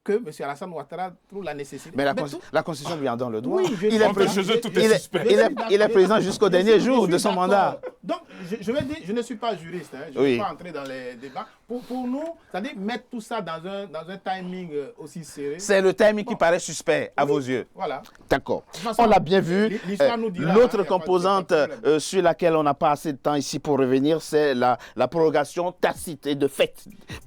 que M. Alassane Ouattara trouve la nécessité. Mais la Constitution lui en donne le droit. Oui, il est président jusqu'au dernier jour de son mandat. Donc, je vais dire, je ne suis pas juriste, hein, je ne vais pas entrer dans les débats. Pour nous, c'est-à-dire mettre tout ça dans un timing aussi serré. C'est le timing qui paraît suspect à vos yeux. Voilà. D'accord. On l'a bien vu. L'autre composante sur laquelle on n'a pas assez de temps ici pour revenir, c'est la prorogation tacite et de fait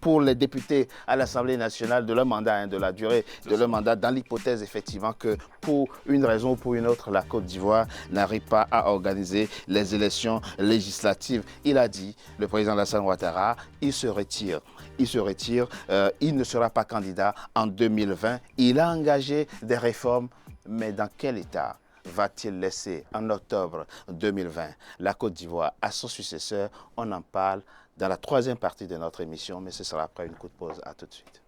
pour les députés à l'Assemblée nationale de leur mandat, de la durée de leur mandat, dans l'hypothèse effectivement que pour une raison ou pour une autre, la Côte d'Ivoire n'arrive pas à organiser les élections législatives. Il a dit, le président Alassane Ouattara, il se retire, il ne sera pas candidat en 2020. Il a engagé des réformes, mais dans quel état va-t-il laisser en octobre 2020 la Côte d'Ivoire à son successeur? On en parle dans la troisième partie de notre émission, mais ce sera après une courte pause. À tout de suite.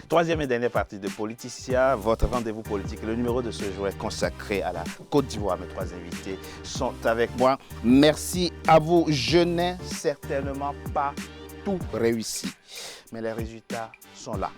Troisième et dernière partie de Politicien, votre rendez-vous politique. Le numéro de ce jour est consacré à la Côte d'Ivoire. Mes trois invités sont avec moi. Merci à vous. Je n'ai certainement pas tout réussi, mais les résultats sont là.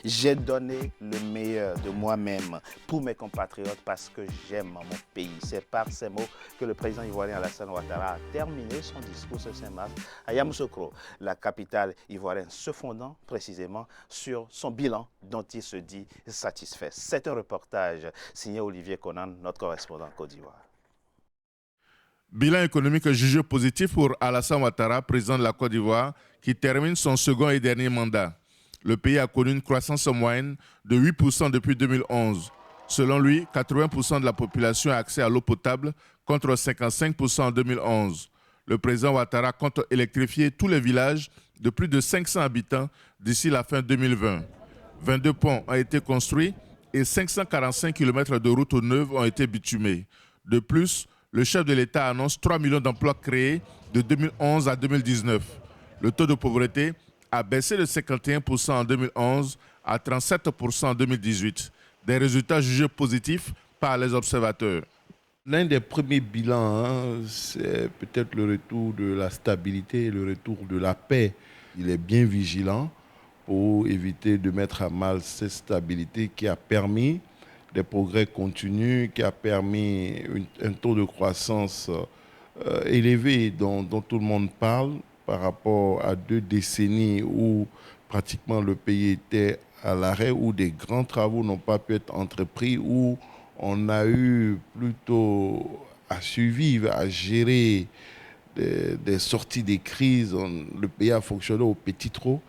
J'ai donné le meilleur de moi-même pour mes compatriotes parce que j'aime mon pays. C'est par ces mots que le président ivoirien Alassane Ouattara a terminé son discours ce 5 mars à Yamoussoukro, la capitale ivoirienne, se fondant précisément sur son bilan dont il se dit satisfait. C'est un reportage signé Olivier Conan, notre correspondant en Côte d'Ivoire. Bilan économique jugé positif pour Alassane Ouattara, président de la Côte d'Ivoire, qui termine son second et dernier mandat. Le pays a connu une croissance moyenne de 8% depuis 2011. Selon lui, 80% de la population a accès à l'eau potable contre 55% en 2011. Le président Ouattara compte électrifier tous les villages de plus de 500 habitants d'ici la fin 2020. 22 ponts ont été construits et 545 km de routes neuves ont été bitumées. De plus, le chef de l'État annonce 3 millions d'emplois créés de 2011 à 2019. Le taux de pauvreté a baissé de 51% en 2011 à 37% en 2018. Des résultats jugés positifs par les observateurs. L'un des premiers bilans, c'est peut-être le retour de la stabilité, le retour de la paix. Il est bien vigilant pour éviter de mettre à mal cette stabilité qui a permis des progrès continus, qui a permis un taux de croissance élevé dont tout le monde parle, par rapport à 2 décennies où pratiquement le pays était à l'arrêt, où des grands travaux n'ont pas pu être entrepris, où on a eu plutôt à survivre, à gérer des sorties des crises. Le pays a fonctionné au petit trot.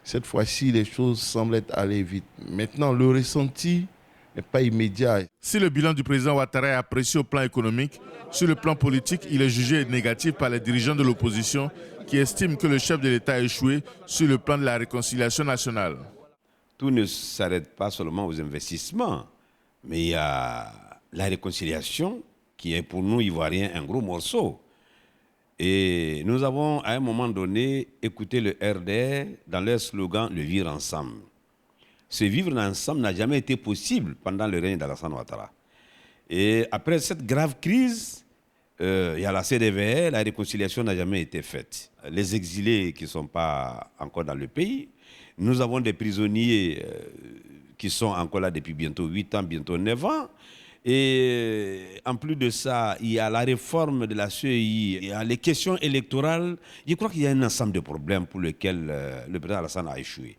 Cette fois-ci, les choses semblent être allées vite. Maintenant, le ressenti n'est pas immédiat. Si le bilan du président Ouattara est apprécié au plan économique, sur le plan politique, il est jugé négatif par les dirigeants de l'opposition qui estiment que le chef de l'État a échoué sur le plan de la réconciliation nationale. Tout ne s'arrête pas seulement aux investissements, mais il y a la réconciliation qui est pour nous, Ivoiriens, un gros morceau. Et nous avons, à un moment donné, écouté le RDR dans leur slogan « Le vivre ensemble ». Ce vivre ensemble n'a jamais été possible pendant le règne d'Alassane Ouattara. Et après cette grave crise, il y a la CDVR, la réconciliation n'a jamais été faite. Les exilés qui ne sont pas encore dans le pays, nous avons des prisonniers qui sont encore là depuis bientôt 8 ans, bientôt 9 ans. Et en plus de ça, il y a la réforme de la CEI, il y a les questions électorales. Je crois qu'il y a un ensemble de problèmes pour lesquels le président Alassane a échoué.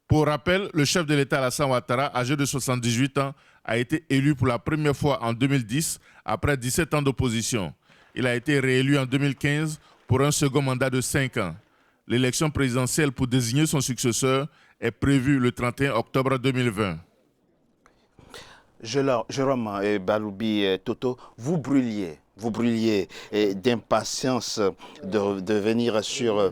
Pour rappel, le chef de l'État Alassane Ouattara, âgé de 78 ans, a été élu pour la première fois en 2010, après 17 ans d'opposition. Il a été réélu en 2015 pour un second mandat de 5 ans. L'élection présidentielle pour désigner son successeur est prévue le 31 octobre 2020. Jérôme et Baloubi Toto, vous brûliez vous brûliez d'impatience de venir sur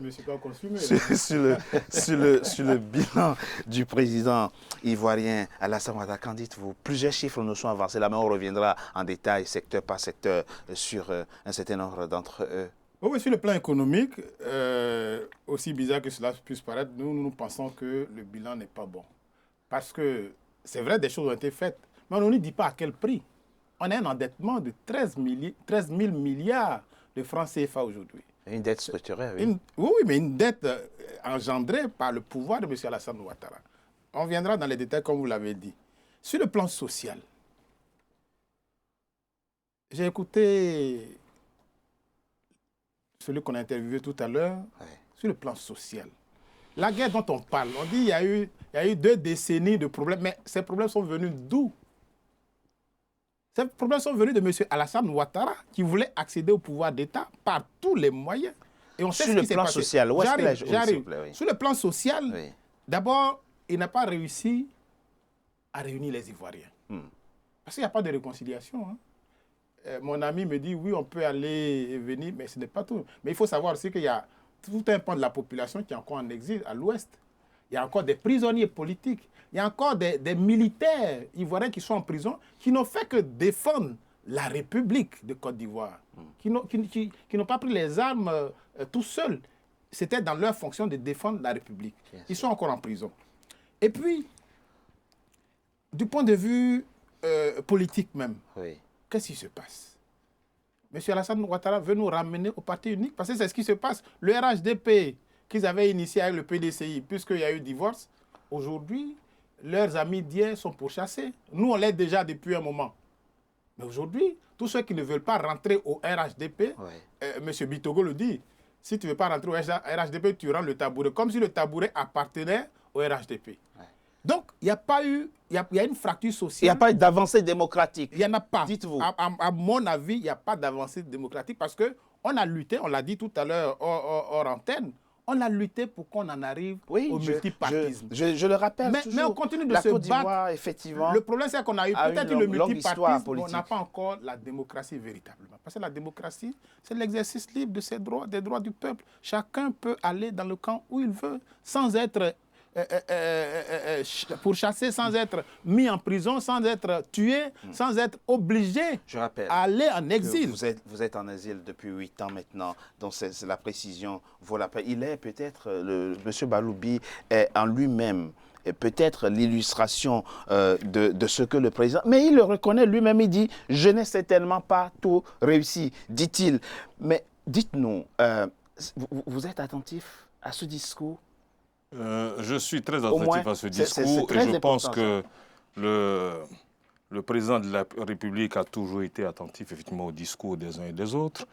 le bilan du président ivoirien Alassane Ouattara. Qu'en dites-vous? Plusieurs chiffres nous sont avancés. Là, mais on reviendra en détail, secteur par secteur, sur un certain nombre d'entre eux. Oui, sur le plan économique, aussi bizarre que cela puisse paraître, nous pensons que le bilan n'est pas bon. Parce que c'est vrai, des choses ont été faites, mais on ne dit pas à quel prix. On a un endettement de 13 000 milliards de francs CFA aujourd'hui. Une dette structurée, oui. Oui, mais une dette engendrée par le pouvoir de M. Alassane Ouattara. On viendra dans les détails, comme vous l'avez dit. Sur le plan social, j'ai écouté celui qu'on a interviewé tout à l'heure, sur le plan social. La guerre dont on parle, on dit qu'il y a eu 2 décennies de problèmes, mais ces problèmes sont venus d'où? Ces problèmes sont venus de M. Alassane Ouattara, qui voulait accéder au pouvoir d'État par tous les moyens. Et on sait sur ce le qui s'est plan passé. social, où est-ce qu'il a J'arrive. oui. Sur le plan social, oui. D'abord, il n'a pas réussi à réunir les Ivoiriens. Parce qu'il n'y a pas de réconciliation. Hein. Mon ami me dit, oui, on peut aller et venir, mais ce n'est pas tout. Mais il faut savoir aussi qu'il y a tout un pan de la population qui est encore en exil à l'ouest. Il y a encore des prisonniers politiques. Il y a encore des militaires ivoiriens qui sont en prison, qui n'ont fait que défendre la République de Côte d'Ivoire, qui n'ont pas pris les armes tout seuls. C'était dans leur fonction de défendre la République. Ils sont encore en prison. Et puis, du point de vue politique même, qu'est-ce qui se passe? M. Alassane Ouattara veut nous ramener au parti unique, parce que c'est ce qui se passe. Le RHDP qu'ils avaient initié avec le PDCI, puisqu'il y a eu divorce, aujourd'hui, leurs amis d'hier sont pourchassés. Nous, on l'est déjà depuis un moment. Mais aujourd'hui, tous ceux qui ne veulent pas rentrer au RHDP, M. Bitogo le dit, si tu ne veux pas rentrer au RHDP, tu rends le tabouret, comme si le tabouret appartenait au RHDP. Donc, il n'y a pas eu, il y a une fracture sociale. Il n'y a pas eu d'avancée démocratique. Il n'y en a pas. Dites-vous. À mon avis, il n'y a pas d'avancée démocratique parce qu'on a lutté, on l'a dit tout à l'heure hors antenne, on a lutté pour qu'on en arrive au multipartisme. Je le rappelle toujours. Mais on continue de se battre. Effectivement. Le problème, c'est qu'on a eu peut-être le multipartisme, mais on n'a pas encore la démocratie véritablement. Parce que la démocratie, c'est l'exercice libre de ses droits, des droits du peuple. Chacun peut aller dans le camp où il veut, sans être pourchassé, sans être mis en prison, sans être tué, sans être obligé à aller en exil. Vous êtes en exil depuis 8 ans maintenant, donc la précision vaut la peine. Il est peut-être, M. Baloubi est en lui-même peut-être l'illustration de ce que le président... Mais il le reconnaît lui-même, il dit « Je n'ai certainement pas tout réussi », dit-il. Mais dites-nous, vous êtes attentif à ce discours? Je suis très attentif à ce discours et je pense que le président de la République a toujours été attentif effectivement au discours des uns et des autres.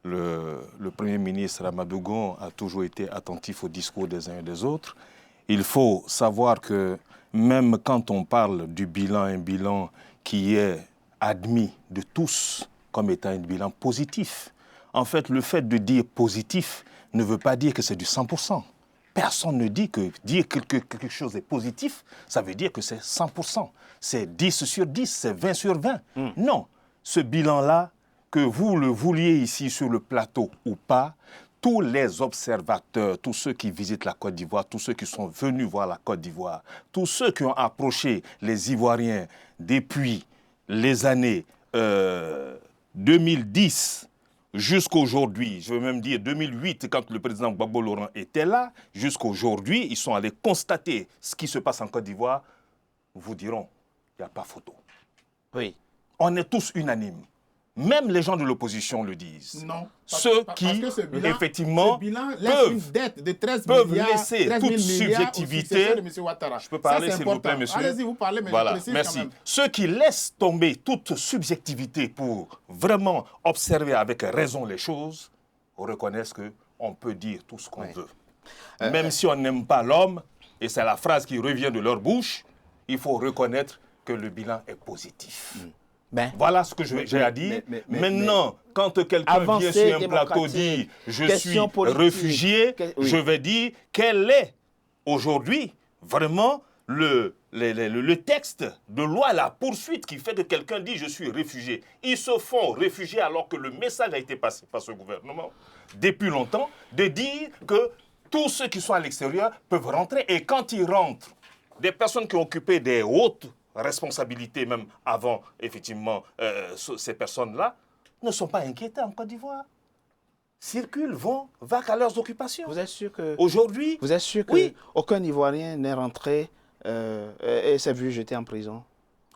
Le Premier ministre Amadou Gon a toujours été attentif au discours des uns et des autres. Il faut savoir que même quand on parle du bilan, un bilan qui est admis de tous comme étant un bilan positif, en fait, le fait de dire positif ne veut pas dire que c'est du 100%. Personne ne dit que dire que quelque chose est positif, ça veut dire que c'est 100%. C'est 10 sur 10, c'est 20 sur 20. Non, ce bilan-là, que vous le vouliez ici sur le plateau ou pas, tous les observateurs, tous ceux qui visitent la Côte d'Ivoire, tous ceux qui sont venus voir la Côte d'Ivoire, tous ceux qui ont approché les Ivoiriens depuis les années 2010 jusqu'aujourd'hui, je veux même dire 2008, quand le président Gbagbo Laurent était là, jusqu'aujourd'hui, ils sont allés constater ce qui se passe en Côte d'Ivoire, vous diront, il n'y a pas photo. Oui. On est tous unanimes. Même les gens de l'opposition le disent. Non. Ceux qui, effectivement, peuvent laisser toute subjectivité. Je peux parler, s'il vous plaît, monsieur. Allez-y, vous parlez, mais voilà, je précise merci. quand même. Ceux qui laissent tomber toute subjectivité pour vraiment observer avec raison les choses, reconnaissent qu'on peut dire tout ce qu'on veut. Même si on n'aime pas l'homme, et c'est la phrase qui revient de leur bouche, il faut reconnaître que le bilan est positif. Voilà ce que j'ai à dire. Maintenant, quand quelqu'un vient sur un plateau et dit « je suis réfugié », je vais dire quelle est aujourd'hui vraiment le texte de loi, la poursuite qui fait que quelqu'un dit « je suis réfugié ». Ils se font réfugiés alors que le message a été passé par ce gouvernement depuis longtemps de dire que tous ceux qui sont à l'extérieur peuvent rentrer. Et quand ils rentrent, des personnes qui ont occupé des hautes responsabilités, même avant, effectivement, ces personnes-là, ne sont pas inquiétées en Côte d'Ivoire. Circulent, vont à leurs occupations. Vous êtes sûr que... Aujourd'hui... Vous êtes sûr qu'aucun Ivoirien n'est rentré et s'est vu jeter en prison?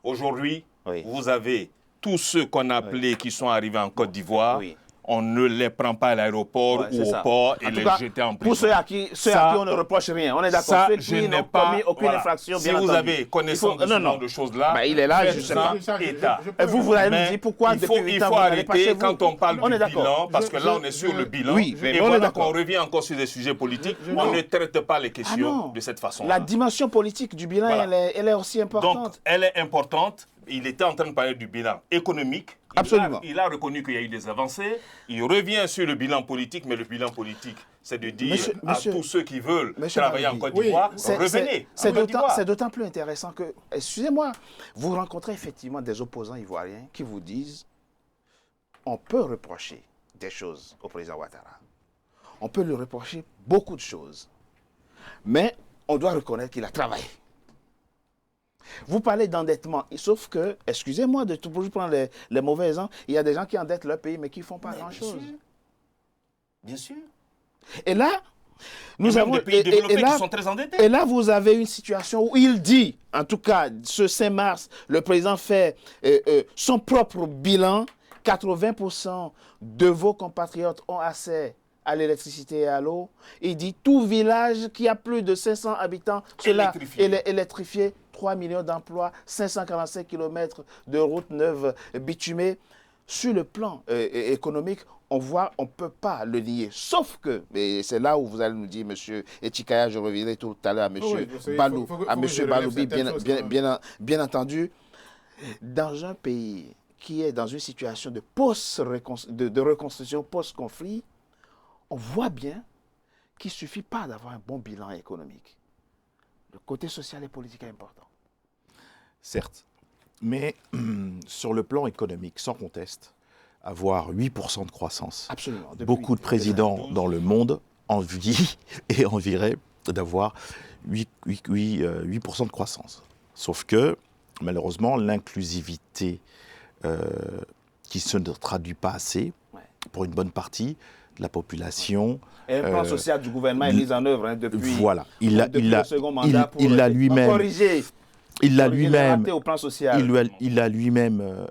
Aujourd'hui, vous avez tous ceux qu'on a appelés qui sont arrivés en Côte d'Ivoire. On ne les prend pas à l'aéroport ou au port et les jeter en prison. Pour ceux à qui on ne reproche rien, on est d'accord. Ceux qui n'ont commis aucune infraction, bien entendu. Si vous avez connaissance de ce genre de choses-là, il est là, je ne sais pas. Et vous allez nous dire pourquoi depuis 8 ans, vous n'allez pas chez vous. Il faut arrêter quand on parle du bilan, parce que là, on est sur le bilan. Et voilà qu'on revient encore sur des sujets politiques. On ne traite pas les questions de cette façon. La dimension politique du bilan, elle est aussi importante. Donc, elle est importante. Il était en train de parler du bilan économique. Absolument. Il a reconnu qu'il y a eu des avancées. Il revient sur le bilan politique, mais le bilan politique, c'est de dire à tous ceux qui veulent travailler en Côte d'Ivoire, revenez. C'est d'autant plus intéressant que, excusez-moi, vous rencontrez effectivement des opposants ivoiriens qui vous disent on peut reprocher des choses au président Ouattara. On peut lui reprocher beaucoup de choses. Mais on doit reconnaître qu'il a travaillé. Vous parlez d'endettement, sauf que, excusez-moi de toujours prendre les mauvais exemples, il y a des gens qui endettent leur pays mais qui ne font pas grand-chose. Bien sûr. Et là, nous avons des pays développés qui sont très endettés. Et là, vous avez une situation où il dit, en tout cas, ce 5 mars, le président fait son propre bilan. 80% de vos compatriotes ont accès à l'électricité et à l'eau. Il dit tout village qui a plus de 500 habitants, cela est électrifié. 3 millions d'emplois, 545 km de routes neuves bitumées. Sur le plan économique, on voit, on ne peut pas le nier. Sauf que, et c'est là où vous allez nous dire, M. Etikaya, je reviendrai tout à l'heure à M. Baloubi, bien entendu, dans un pays qui est dans une situation de reconstruction post-conflit, on voit bien qu'il ne suffit pas d'avoir un bon bilan économique. Le côté social et politique est important. Certes, mais sur le plan économique, sans conteste, avoir 8% de croissance. Absolument. Beaucoup de présidents dans le monde envient et envieraient d'avoir 8% de croissance. Sauf que, malheureusement, l'inclusivité qui ne se traduit pas assez pour une bonne partie de la population. Et le plan social du gouvernement est mis en œuvre depuis, voilà. le second mandat pour corriger. Il l'a lui-même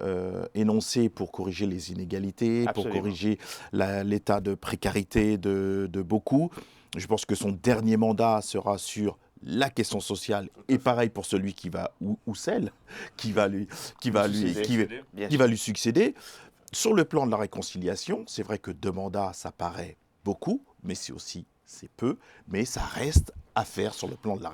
énoncé pour corriger les inégalités, pour corriger l'état de précarité de beaucoup. Je pense que son dernier mandat sera sur la question sociale, et pareil pour celui qui va, ou celle qui va lui succéder. Sur le plan de la réconciliation, c'est vrai que 2 mandats, ça paraît beaucoup, mais c'est peu, mais ça reste à faire sur le plan de la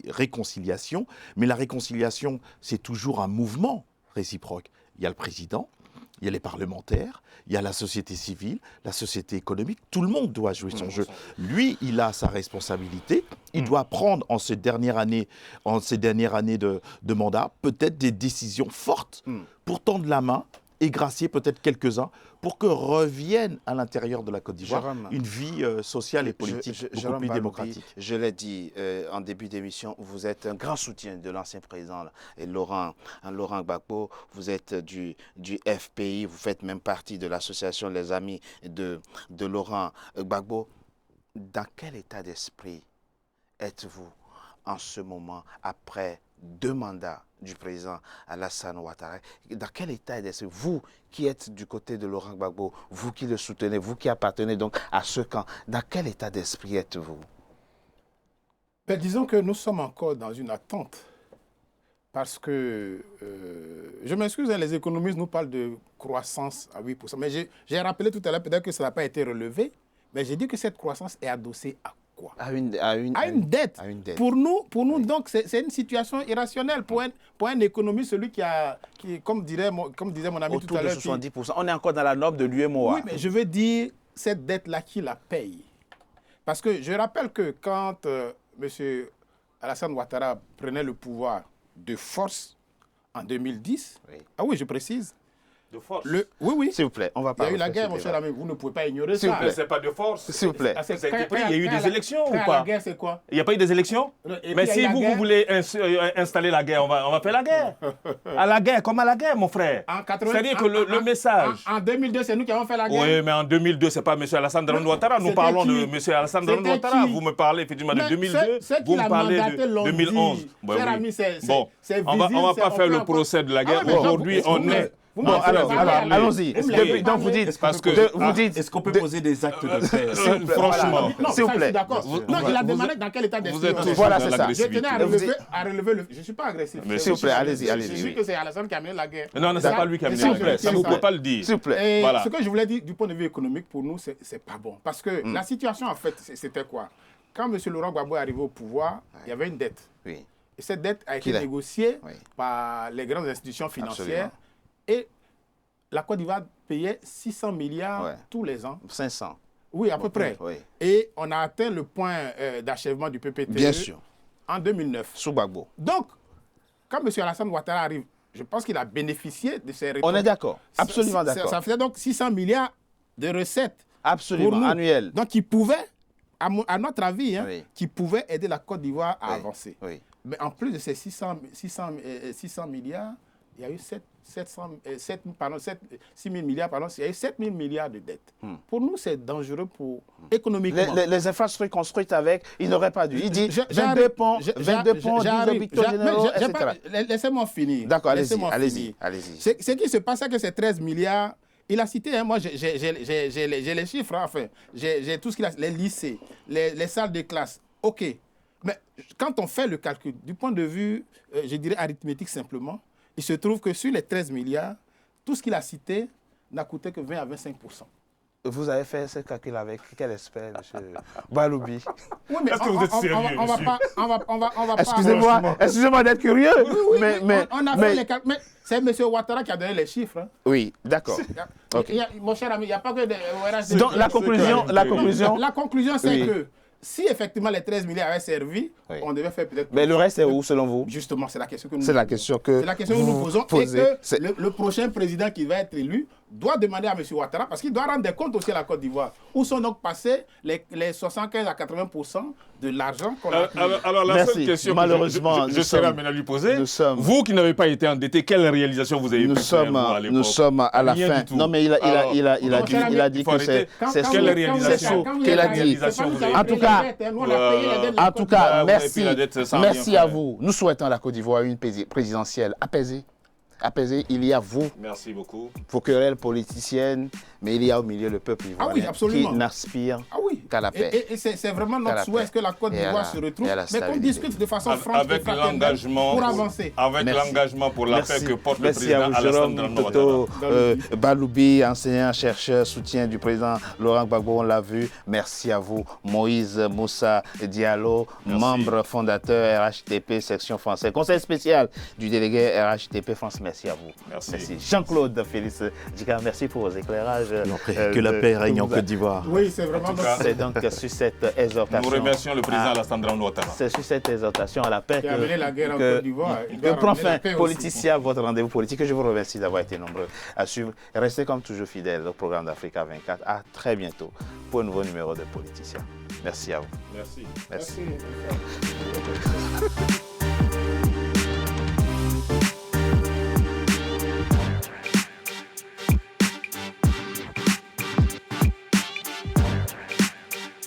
réconciliation. Mais la réconciliation, c'est toujours un mouvement réciproque. Il y a le président, il y a les parlementaires, il y a la société civile, la société économique. Tout le monde doit jouer son jeu. Lui, il a sa responsabilité. Il doit prendre en ces dernières années de mandat, peut-être des décisions fortes pour tendre la main et gracier peut-être quelques-uns pour que revienne à l'intérieur de la Côte d'Ivoire une vie sociale et politique beaucoup plus démocratique. Je l'ai dit en début d'émission, vous êtes un grand soutien de l'ancien président Laurent Gbagbo. Vous êtes du FPI, vous faites même partie de l'association Les Amis de Laurent Gbagbo. Dans quel état d'esprit êtes-vous en ce moment après 2 mandats du président Alassane Ouattara? Dans quel état d'esprit, vous qui êtes du côté de Laurent Gbagbo, vous qui le soutenez, vous qui appartenez donc à ce camp, dans quel état d'esprit êtes-vous? Disons que nous sommes encore dans une attente. Parce que, je m'excuse, les économistes nous parlent de croissance à 8%. Mais j'ai rappelé tout à l'heure, peut-être que ça n'a pas été relevé, mais j'ai dit que cette croissance est adossée à quoi? À une dette. Pour nous donc, c'est une situation irrationnelle. Pour un économiste, celui qui, comme disait mon ami tout à l'heure... Autour de 70%. On est encore dans la norme de l'UEMOA. Oui, mais je veux dire, cette dette-là, qui la paye? Parce que je rappelle que quand M. Alassane Ouattara prenait le pouvoir de force en 2010. Ah oui, je précise. De force. Oui. S'il vous plaît, on va pas. Il y a eu la guerre, mon cher ami, vous ne pouvez pas ignorer ça. Mais c'est pas de force. S'il vous plaît. Il y a eu des élections ou pas? La guerre, c'est quoi? Il n'y a pas eu des élections? Mais si vous voulez installer la guerre, on va faire la guerre. À la guerre, comme à la guerre, mon frère. C'est-à-dire que le message... En 2002, c'est nous qui avons fait la guerre. Oui, mais en 2002, ce n'est pas M. Alassane Ouattara. Nous parlons de M. Alassane Ouattara. Vous me parlez effectivement de 2002. Vous me parlez de 2011. Bon, on ne va pas faire le procès de la guerre. Aujourd'hui, on est... Bon, alors, allons-y. Donc vous dites, est-ce qu'on peut poser des actes de paix? Franchement, s'il vous plaît. Non, il a demandé dans quel état d'esprit. Vous êtes toujours voilà, dans c'est ça. l'agressivité. Je tenais à relever le... Je ne suis pas agressif. S'il vous plaît, allez-y. Je suis que c'est Alassane qui a mené la guerre. Non, c'est pas lui qui a mené la guerre. Ça, vous ne pouvez pas le dire. S'il vous plaît. Voilà. Ce que je voulais dire du point de vue économique, pour nous, c'est pas bon. Parce que la situation, en fait, c'était quoi? Quand M. Laurent Gbagbo est arrivé au pouvoir, il y avait une dette. Oui. Et cette dette a été négociée par les grandes institutions financières. Et la Côte d'Ivoire payait 600 milliards tous les ans. 500. Oui, à peu près. Oui. Et on a atteint le point d'achèvement du PPTE Bien sûr. En 2009. Sous Gbagbo. Donc, quand M. Alassane Ouattara arrive, je pense qu'il a bénéficié de ces réponses. On est d'accord. Absolument d'accord. Ça faisait donc 600 milliards de recettes. Absolument, annuelles. Donc, il pouvait, à notre avis, qui pouvait aider la Côte d'Ivoire à avancer. Oui. Mais en plus de ces 600 milliards, il y a eu 6 000 milliards, il y a eu 7 000 milliards de dettes. Pour nous, c'est dangereux économiquement. Les infrastructures construites avec, il n'aurait pas dû. Il dit 22 ponts, 10 hôpitaux généraux, etc. Laissez-moi finir. D'accord, allez-y. Ce qui se passe, c'est que ces 13 milliards, il a cité, moi j'ai les chiffres, enfin, j'ai tout ce qu'il a, les lycées, les salles de classe. OK. Mais quand on fait le calcul, du point de vue, je dirais arithmétique simplement, il se trouve que sur les 13 milliards, tout ce qu'il a cité n'a coûté que 20 à 25%. Vous avez fait ce calcul avec quel expert, M. Baloubi? Oui, mais est-ce que vous êtes sérieux? On va pas... Excusez-moi d'être curieux. Oui, mais on a fait les calculs. Mais c'est M. Ouattara qui a donné les chiffres. Hein. Oui, d'accord. Mon cher ami, il n'y a pas que des... Donc la conclusion, c'est que si effectivement les 13 milliards avaient servi, on devait faire peut-être... Mais le reste est où, selon vous? Justement, c'est la question que nous nous posons. Et que le prochain président qui va être élu doit demander à M. Ouattara, parce qu'il doit rendre des comptes aussi à la Côte d'Ivoire, où sont donc passés les 75 à 80% de l'argent qu'on a... Alors la seule question malheureusement, que je serais amené à lui poser, vous qui n'avez pas été endetté, quelle réalisation vous avez pu faire à l'époque? Nous sommes à la fin. Non, mais il a dit que c'est quelle réalisation qu'il a dit. En tout cas, merci à vous. Nous souhaitons à la Côte d'Ivoire une présidentielle apaisée. Il y a vous. Merci beaucoup. Vos querelles politiciennes, mais il y a au milieu le peuple ivoirien qui n'aspire qu'à la paix. Et c'est vraiment notre souhait que la Côte d'Ivoire se retrouve, mais qu'on discute de façon franche avec l'engagement pour avancer. Avec l'engagement pour la paix que porte le président Alassane Ouattara. Baloubi, enseignant, chercheur, soutien du président Laurent Gbagbo, on l'a vu. Merci à vous. Moïse Moussa Diallo, membre fondateur RHTP, section française, conseil spécial du délégué RHTP France. Merci à vous. Merci. Jean-Claude Félix Djika, merci pour vos éclairages. Que la paix règne en Côte d'Ivoire. Oui, c'est vraiment c'est donc sur cette exhortation. Nous remercions le président Alassane Ouattara. C'est sur cette exhortation à la paix qui a mené la guerre en Côte d'Ivoire. Prend fin Politicien, votre rendez-vous politique. Je vous remercie d'avoir été nombreux à suivre. Restez comme toujours fidèles au programme d'Africa 24. À très bientôt pour un nouveau numéro de Politicien. Merci à vous. Merci. Merci.